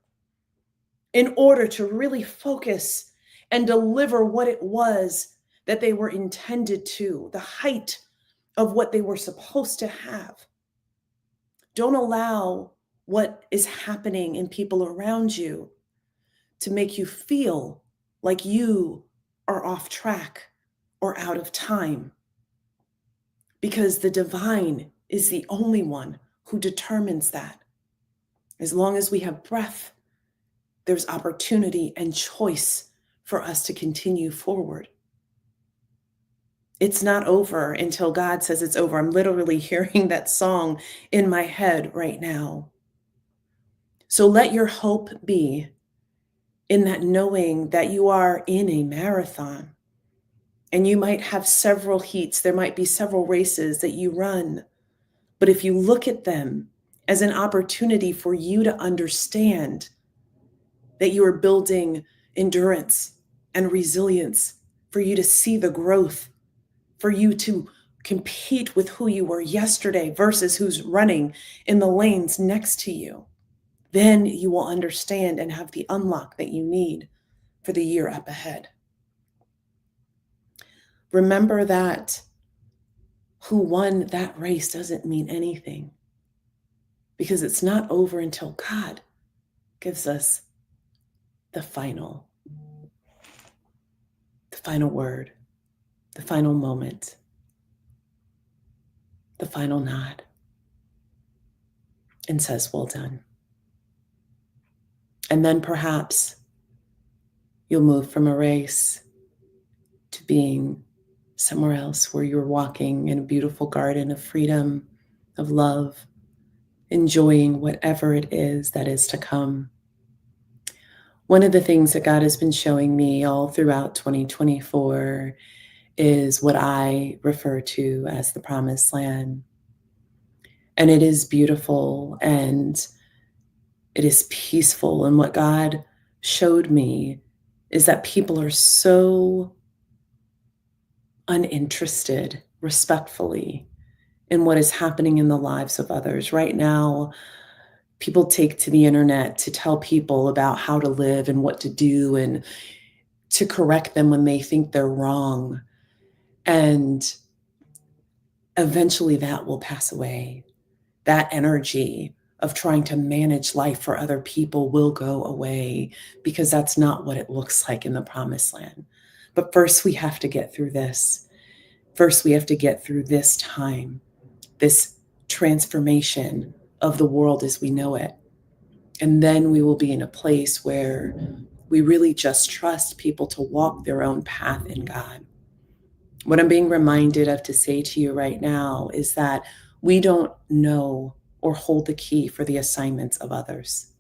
in order to really focus and deliver what it was that they were intended to, the height of what they were supposed to have? Don't allow what is happening in people around you to make you feel like you are off track or out of time, because the divine is the only one who determines that. As long as we have breath, there's opportunity and choice for us to continue forward. It's not over until God says it's over. I'm literally hearing that song in my head right now. So let your hope be in that knowing that you are in a marathon and you might have several heats. There might be several races that you run. But if you look at them as an opportunity for you to understand that you are building endurance and resilience, for you to see the growth, for you to compete with who you were yesterday versus who's running in the lanes next to you, then you will understand and have the unlock that you need for the year up ahead. Remember that who won that race doesn't mean anything, because it's not over until God gives us the final word, the final moment, the final nod, and says, well done. And then perhaps you'll move from a race to being somewhere else where you're walking in a beautiful garden of freedom, of love, enjoying whatever it is that is to come. One of the things that God has been showing me all throughout 2024 is what I refer to as the promised land. And it is beautiful and it is peaceful. And what God showed me is that people are so uninterested, respectfully, in what is happening in the lives of others. Right now, people take to the internet to tell people about how to live and what to do and to correct them when they think they're wrong. And eventually that will pass away. That energy of trying to manage life for other people will go away because that's not what it looks like in the promised land. But first, we have to get through this. First, we have to get through this time, this transformation of the world as we know it. And then we will be in a place where we really just trust people to walk their own path in God. What I'm being reminded of to say to you right now is that we don't know or hold the key for the assignments of others.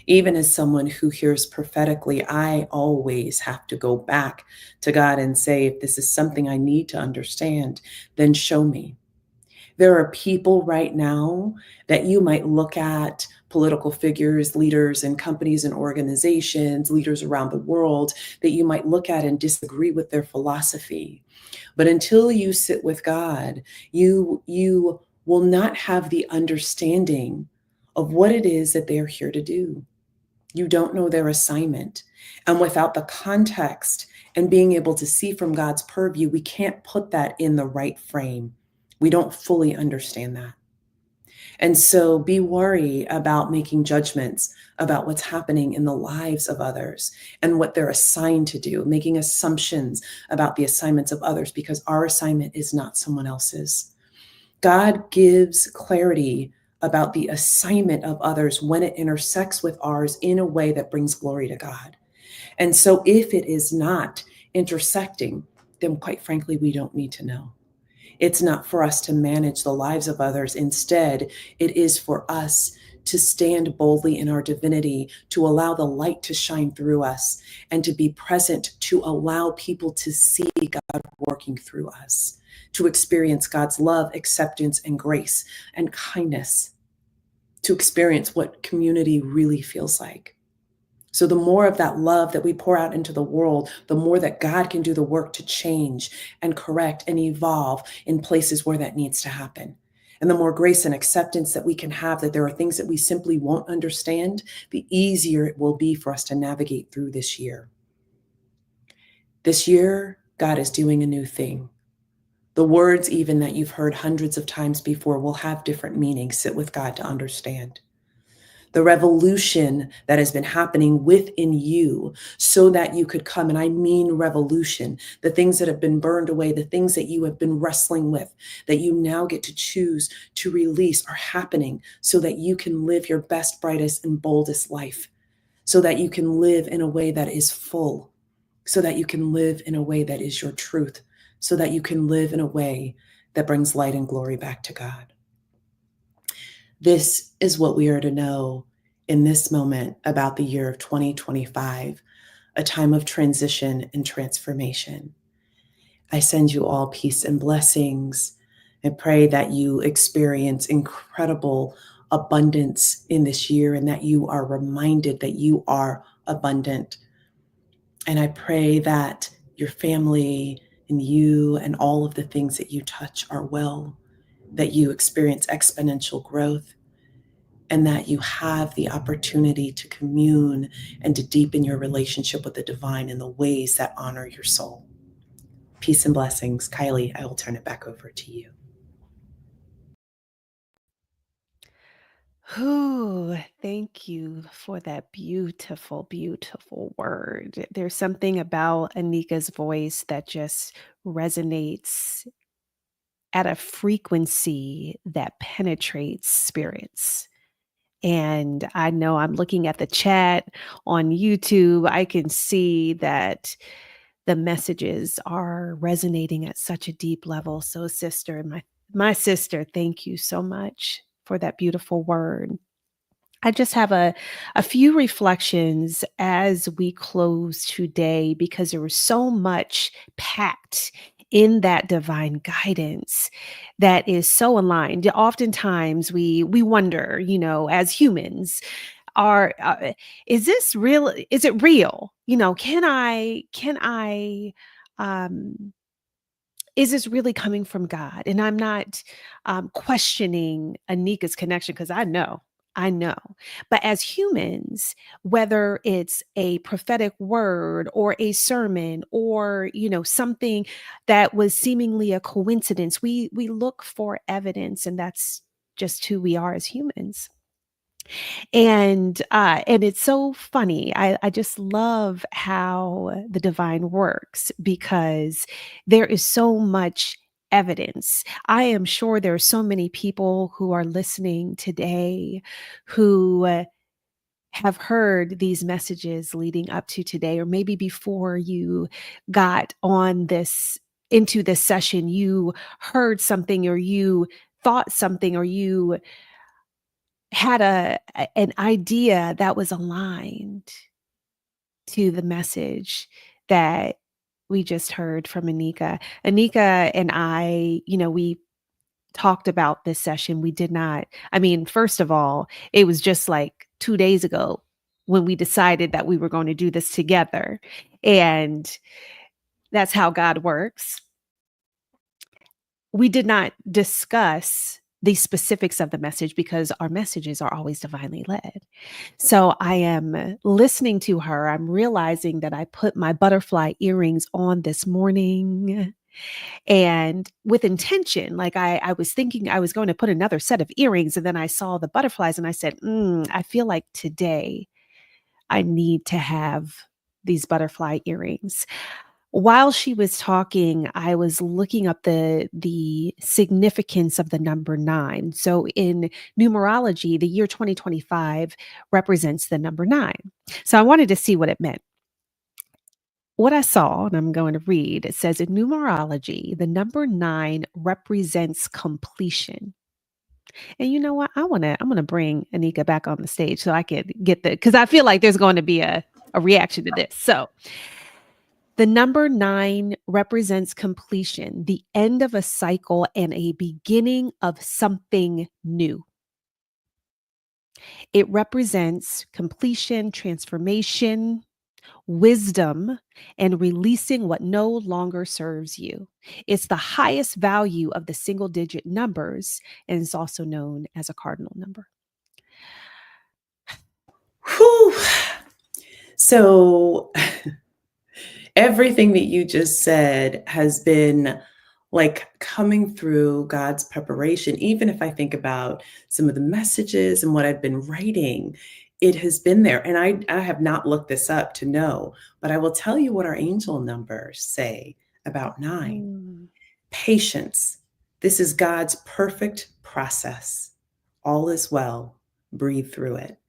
Even as someone who hears prophetically, I always have to go back to God and say, if this is something I need to understand, then show me. There are people right now that you might look at, political figures, leaders in companies and organizations, leaders around the world, that you might look at and disagree with their philosophy. But until you sit with God, you will not have the understanding of what it is that they're here to do. You don't know their assignment. And without the context and being able to see from God's purview, we can't put that in the right frame. We don't fully understand that. And so be worried about making judgments about what's happening in the lives of others and what they're assigned to do, making assumptions about the assignments of others because our assignment is not someone else's. God gives clarity about the assignment of others when it intersects with ours in a way that brings glory to God. And so if it is not intersecting, then quite frankly, we don't need to know. It's not for us to manage the lives of others. Instead, it is for us to stand boldly in our divinity, to allow the light to shine through us, and to be present to allow people to see God working through us, to experience God's love, acceptance, and grace and kindness, to experience what community really feels like. So the more of that love that we pour out into the world, the more that God can do the work to change and correct and evolve in places where that needs to happen. And the more grace and acceptance that we can have that there are things that we simply won't understand, the easier it will be for us to navigate through this year. This year, God is doing a new thing. The words even that you've heard hundreds of times before will have different meanings. Sit with God to understand the revolution that has been happening within you so that you could come. And I mean revolution, the things that have been burned away, the things that you have been wrestling with, that you now get to choose to release are happening so that you can live your best, brightest, and boldest life, so that you can live in a way that is full, so that you can live in a way that is your truth, so that you can live in a way that brings light and glory back to God. This is what we are to know in this moment about the year of 2025, a time of transition and transformation. I send you all peace and blessings. I pray that you experience incredible abundance in this year and that you are reminded that you are abundant. And I pray that your family and you and all of the things that you touch are well, that you experience exponential growth, and that you have the opportunity to commune and to deepen your relationship with the divine in the ways that honor your soul. Peace and blessings. Kailei, I will turn it back over to you. Ooh, thank you for that beautiful, beautiful word. There's something about Anika's voice that just resonates at a frequency that penetrates spirits. And I know I'm looking at the chat on YouTube. I can see that the messages are resonating at such a deep level. So, sister, my sister, thank you so much for that beautiful word. I just have a few reflections as we close today because there was so much packed in that divine guidance that is so aligned. Oftentimes we wonder, as humans, are is this real? Is it real? Can I um is this really coming from God? And I'm not questioning Anika's connection because I know. But as humans, whether it's a prophetic word or a sermon or something that was seemingly a coincidence, we look for evidence, and that's just who we are as humans. And it's so funny. I just love how the divine works because there is so much evidence. I am sure there are so many people who are listening today who have heard these messages leading up to today, or maybe before you got on this into this session, you heard something, or you thought something, or you had an idea that was aligned to the message that we just heard from Anika. Anika and I, we talked about this session. We did not, I mean, first of all, it was just like 2 days ago when we decided that we were going to do this together. And that's how God works. We did not discuss the specifics of the message because our messages are always divinely led. So I am listening to her. I'm realizing that I put my butterfly earrings on this morning and with intention. Like I was thinking I was going to put another set of earrings, and then I saw the butterflies and I said, I feel like today I need to have these butterfly earrings. While she was talking, I was looking up the significance of the number 9. So in numerology, the year 2025 represents the number 9. So I wanted to see what it meant. What I saw, and I'm going to read, it says in numerology, the number 9 represents completion. And you know what? I'm gonna bring Anika back on the stage so I can get the because I feel like there's going to be a reaction to this. So the number 9 represents completion, the end of a cycle and a beginning of something new. It represents completion, transformation, wisdom, and releasing what no longer serves you. It's the highest value of the single digit numbers and is also known as a cardinal number. Whew. So everything that you just said has been like coming through God's preparation. Even if I think about some of the messages and what I've been writing, it has been there. And I have not looked this up to know, but I will tell you what our angel numbers say about 9. Mm. Patience. This is God's perfect process. All is well. Breathe through it.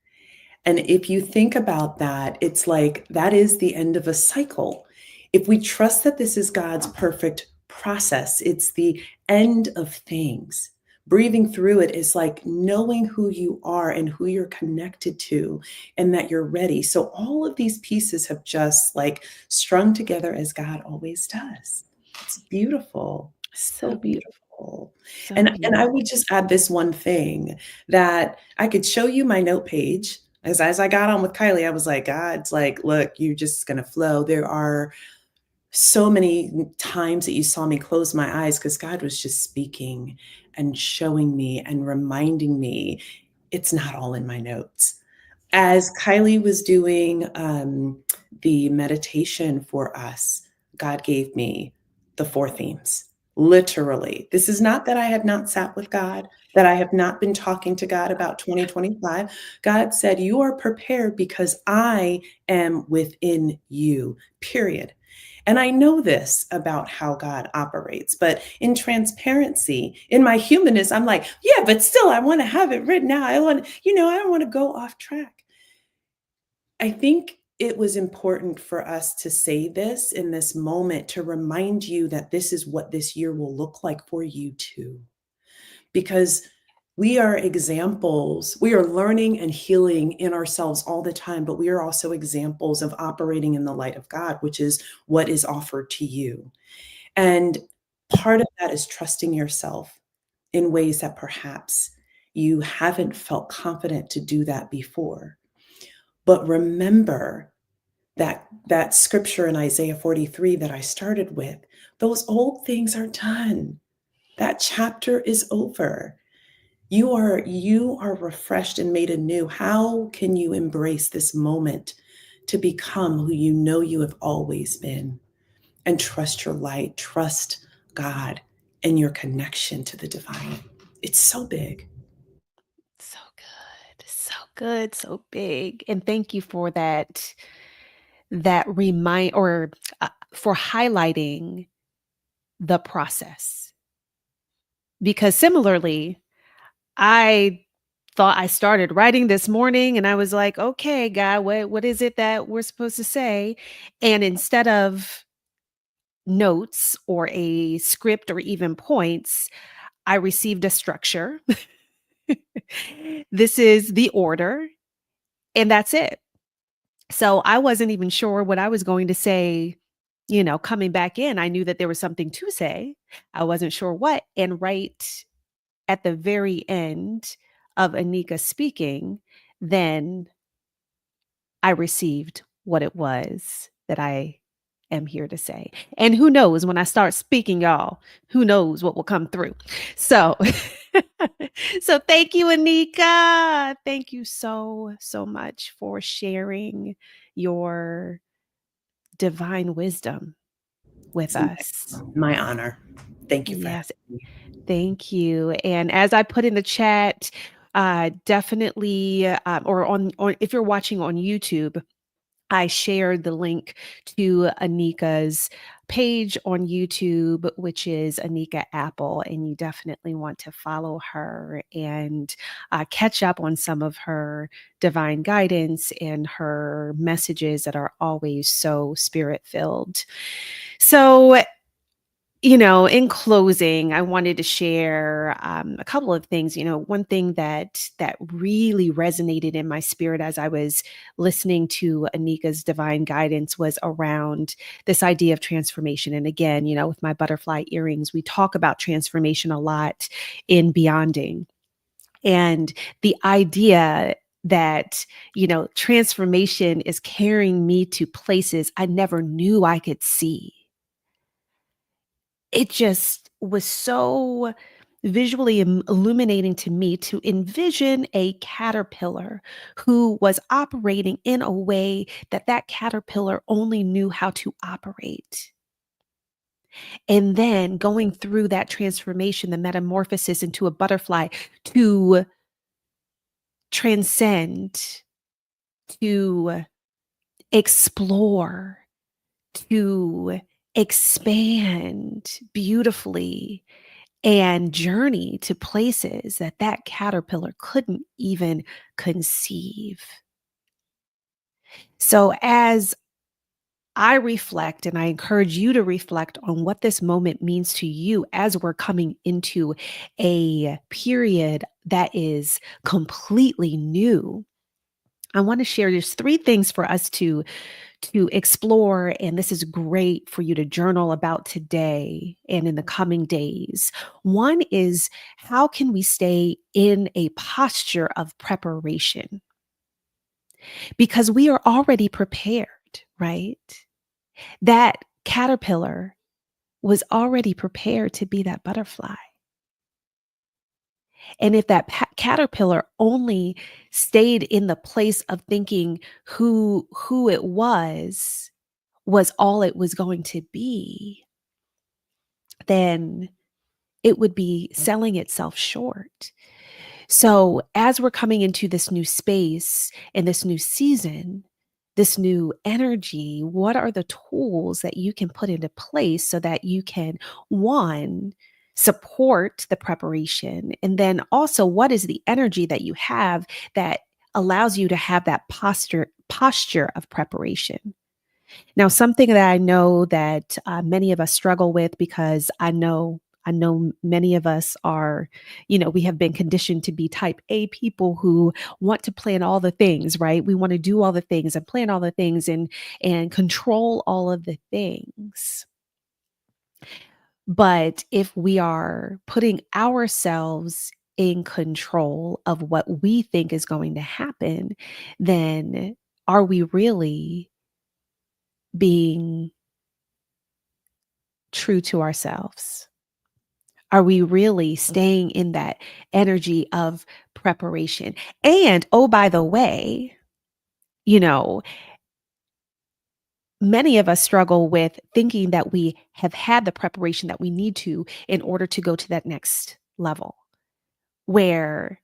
And if you think about that, it's like that is the end of a cycle. If we trust that this is God's perfect process, it's the end of things. Breathing through it is like knowing who you are and who you're connected to and that you're ready. So all of these pieces have just like strung together as God always does. It's beautiful. So So beautiful. beautiful. So And I would beautiful. just add this one thing that I could show you my note page as I got on with Kailei, I was like, God's like, look, you're just going to flow. There are so many times that you saw me close my eyes because God was just speaking and showing me and reminding me it's not all in my notes. As Kailei was doing the meditation for us, God gave me the 4 themes. Literally. This is not that I have not sat with God, that I have not been talking to God about 2025. God said, you are prepared because I am within you, period. And I know this about how God operates, but in transparency, in my humanness, I'm like, yeah, but still, I want to have it written out. I want, I don't want to go off track. I think it was important for us to say this in this moment to remind you that this is what this year will look like for you too. Because we are examples, we are learning and healing in ourselves all the time, but we are also examples of operating in the light of God, which is what is offered to you. And part of that is trusting yourself in ways that perhaps you haven't felt confident to do that before. But remember That scripture in Isaiah 43 that I started with, those old things are done. That chapter is over. You are refreshed and made anew. How can you embrace this moment to become who you know you have always been and trust your light, trust God and your connection to the divine? It's so big. So good. So good, so big. And thank you for that remind or for highlighting the process. Because similarly, I thought I started writing this morning and I was like, "Okay, God, what is it that we're supposed to say?" And instead of notes or a script or even points, I received a structure. This is the order, and that's it. So I wasn't even sure what I was going to say, coming back in. I knew that there was something to say. I wasn't sure what. And right at the very end of Anika speaking, then I received what it was that I am here to say. And who knows when I start speaking, y'all, who knows what will come through. So so thank you, Anika. Thank you so, so much for sharing your divine wisdom with It's us. my honor. Thank you for Yes, having me. thank you. And as I put in the chat, definitely, or on if you're watching on YouTube, I shared the link to Anika's page on YouTube, which is Anika Apple, and you definitely want to follow her and catch up on some of her divine guidance and her messages that are always so spirit filled. So, in closing, I wanted to share a couple of things. One thing that really resonated in my spirit as I was listening to Anika's divine guidance was around this idea of transformation. And again, with my butterfly earrings, we talk about transformation a lot in Beyonding, and the idea that transformation is carrying me to places I never knew I could see. It just was so visually illuminating to me to envision a caterpillar who was operating in a way that caterpillar only knew how to operate. And then going through that transformation, the metamorphosis into a butterfly to transcend, to explore, to expand beautifully and journey to places that caterpillar couldn't even conceive. So, as I reflect, and I encourage you to reflect on what this moment means to you as we're coming into a period that is completely new. I want to share just three things for us to explore, and this is great for you to journal about today and in the coming days. One is, how can we stay in a posture of preparation? Because we are already prepared, right? That caterpillar was already prepared to be that butterfly. And if that caterpillar only stayed in the place of thinking who it was all it was going to be, then it would be selling itself short. So, as we're coming into this new space and this new season, this new energy, what are the tools that you can put into place so that you can, one, support the preparation? And then also, what is the energy that you have that allows you to have that posture of preparation? Now, something that I know that many of us struggle with, because I know many of us are, we have been conditioned to be type A people who want to plan all the things, right? We want to do all the things and plan all the things and control all of the things. But if we are putting ourselves in control of what we think is going to happen, then are we really being true to ourselves? Are we really staying in that energy of preparation? And oh, by the way, you know, many of us struggle with thinking that we have had the preparation that we need to in order to go to that next level, where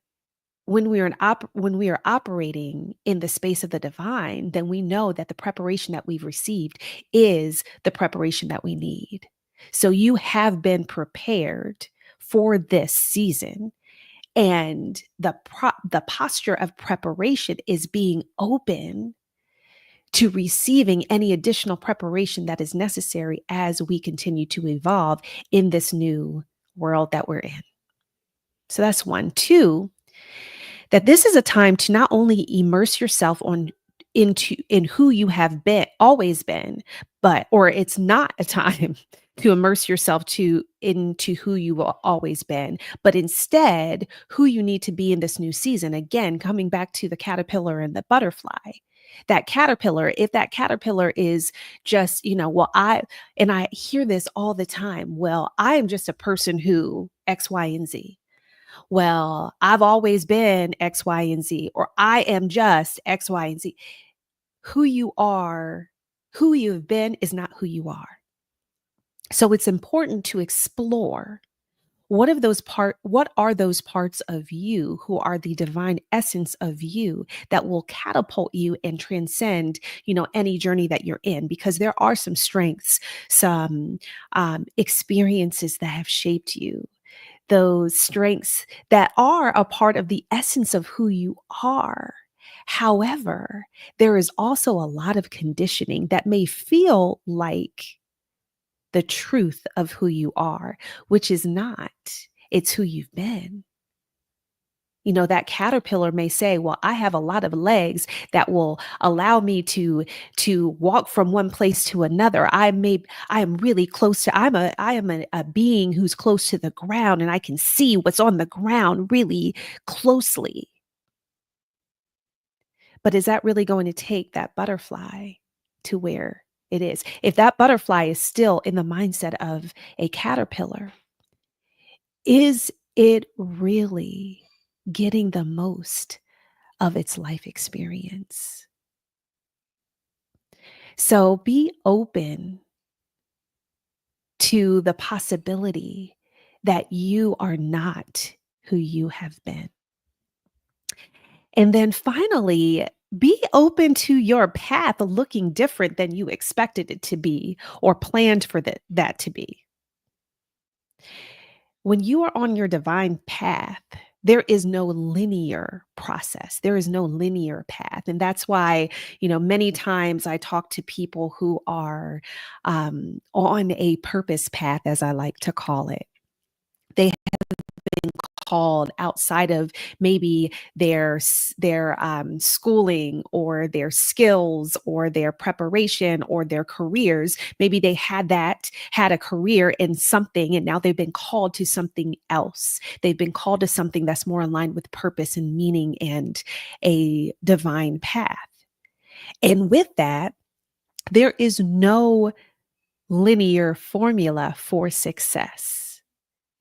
when we are operating in the space of the divine, then we know that the preparation that we've received is the preparation that we need. So you have been prepared for this season, and the posture of preparation is being open to receiving any additional preparation that is necessary as we continue to evolve in this new world that we're in. So that's one. Two, that this is a time to not only immerse yourself in who you have been always been, but or it's not a time to immerse yourself to into who you have always been, but instead who you need to be in this new season. Again, coming back to the caterpillar and the butterfly. That caterpillar, if that caterpillar is just, well, I hear this all the time. Well, I am just a person who X, Y, and Z. Well, I've always been X, Y, and Z, or I am just X, Y, and Z. Who you are, who you've been is not who you are. So it's important to explore what are those parts of you who are the divine essence of you that will catapult you and transcend, any journey that you're in, because there are some strengths, some experiences that have shaped you, those strengths that are a part of the essence of who you are. However, there is also a lot of conditioning that may feel like the truth of who you are, which is not. It's who you've been. That caterpillar may say, well, I have a lot of legs that will allow me to walk from one place to another. I am really close to, I am a being who's close to the ground, and I can see what's on the ground really closely. But is that really going to take that butterfly to where it is? If that butterfly is still in the mindset of a caterpillar, is it really getting the most of its life experience? So be open to the possibility that you are not who you have been. And then finally, be open to your path looking different than you expected it to be or planned for that to be. When you are on your divine path, there is no linear process. There is no linear path. And that's why, many times I talk to people who are on a purpose path, as I like to call it. They been called outside of maybe their schooling or their skills or their preparation or their careers. Maybe they had a career in something, and now they've been called to something else. They've been called to something that's more aligned with purpose and meaning and a divine path. And with that, there is no linear formula for success.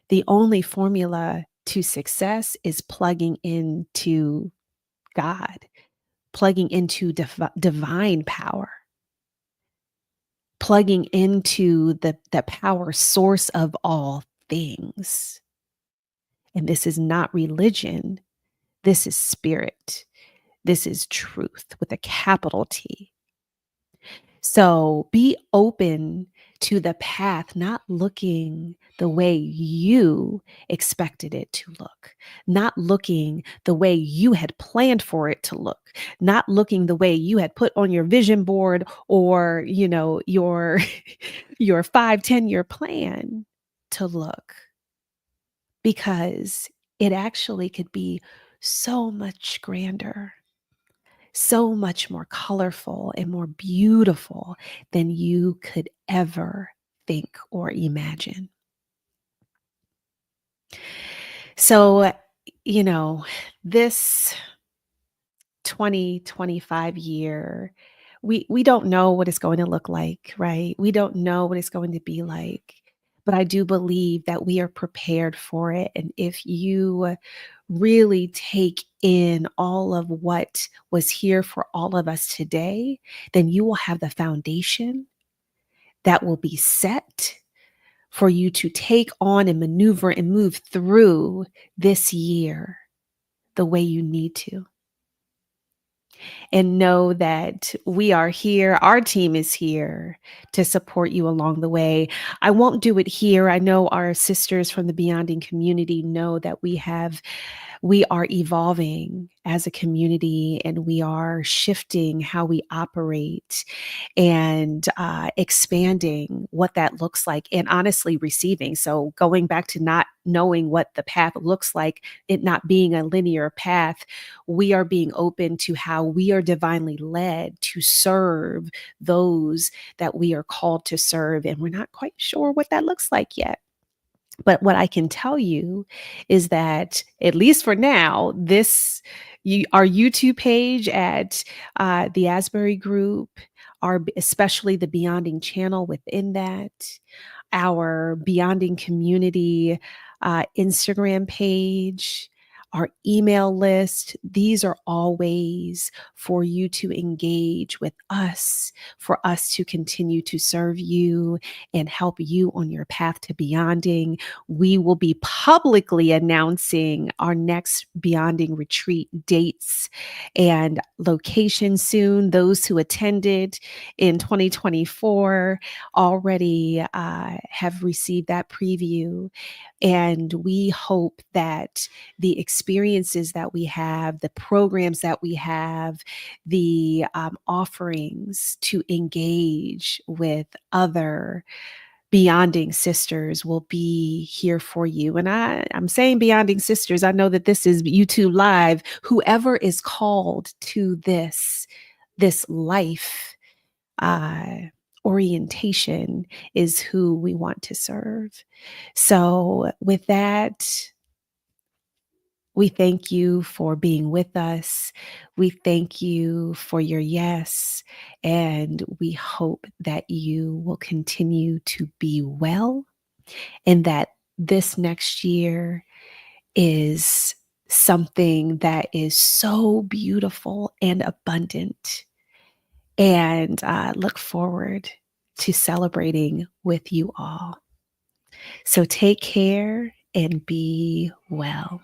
The only formula to success is plugging into God, plugging into divine power, plugging into the power source of all things. And this is not religion. This is spirit. This is truth with a capital T. So be open to the path, not looking the way you expected it to look, not looking the way you had planned for it to look, not looking the way you had put on your vision board or, your your 5-10 year plan to look, because it actually could be so much grander, so much more colorful and more beautiful than you could ever think or imagine. So, this 2025 year we don't know what it's going to look like, right? We don't know what it's going to be like. But I do believe that we are prepared for it. And if you really take in all of what was here for all of us today, then you will have the foundation that will be set for you to take on and maneuver and move through this year the way you need to. And know that we are here. Our team is here to support you along the way. I won't do it here. I know our sisters from the Beyonding community know that we are evolving as a community and we are shifting how we operate and expanding what that looks like and honestly receiving. So, going back to not knowing what the path looks like, it not being a linear path, we are being open to how we are divinely led to serve those that we are called to serve. And we're not quite sure what that looks like yet. But what I can tell you is that, at least for now, our YouTube page at the Asbury Group, especially the Beyonding channel within that, our Beyonding community Instagram page, our email list. These are all ways for you to engage with us, for us to continue to serve you and help you on your path to Beyonding. We will be publicly announcing our next Beyonding retreat dates and location soon. Those who attended in 2024 already have received that preview. And we hope that the experiences that we have, the programs that we have, the offerings to engage with other Beyonding sisters will be here for you. And I'm saying Beyonding sisters, I know that this is YouTube Live. Whoever is called to this life orientation is who we want to serve. So, with that, we thank you for being with us. We thank you for your yes. And we hope that you will continue to be well and that this next year is something that is so beautiful and abundant. And look forward to celebrating with you all. So take care and be well.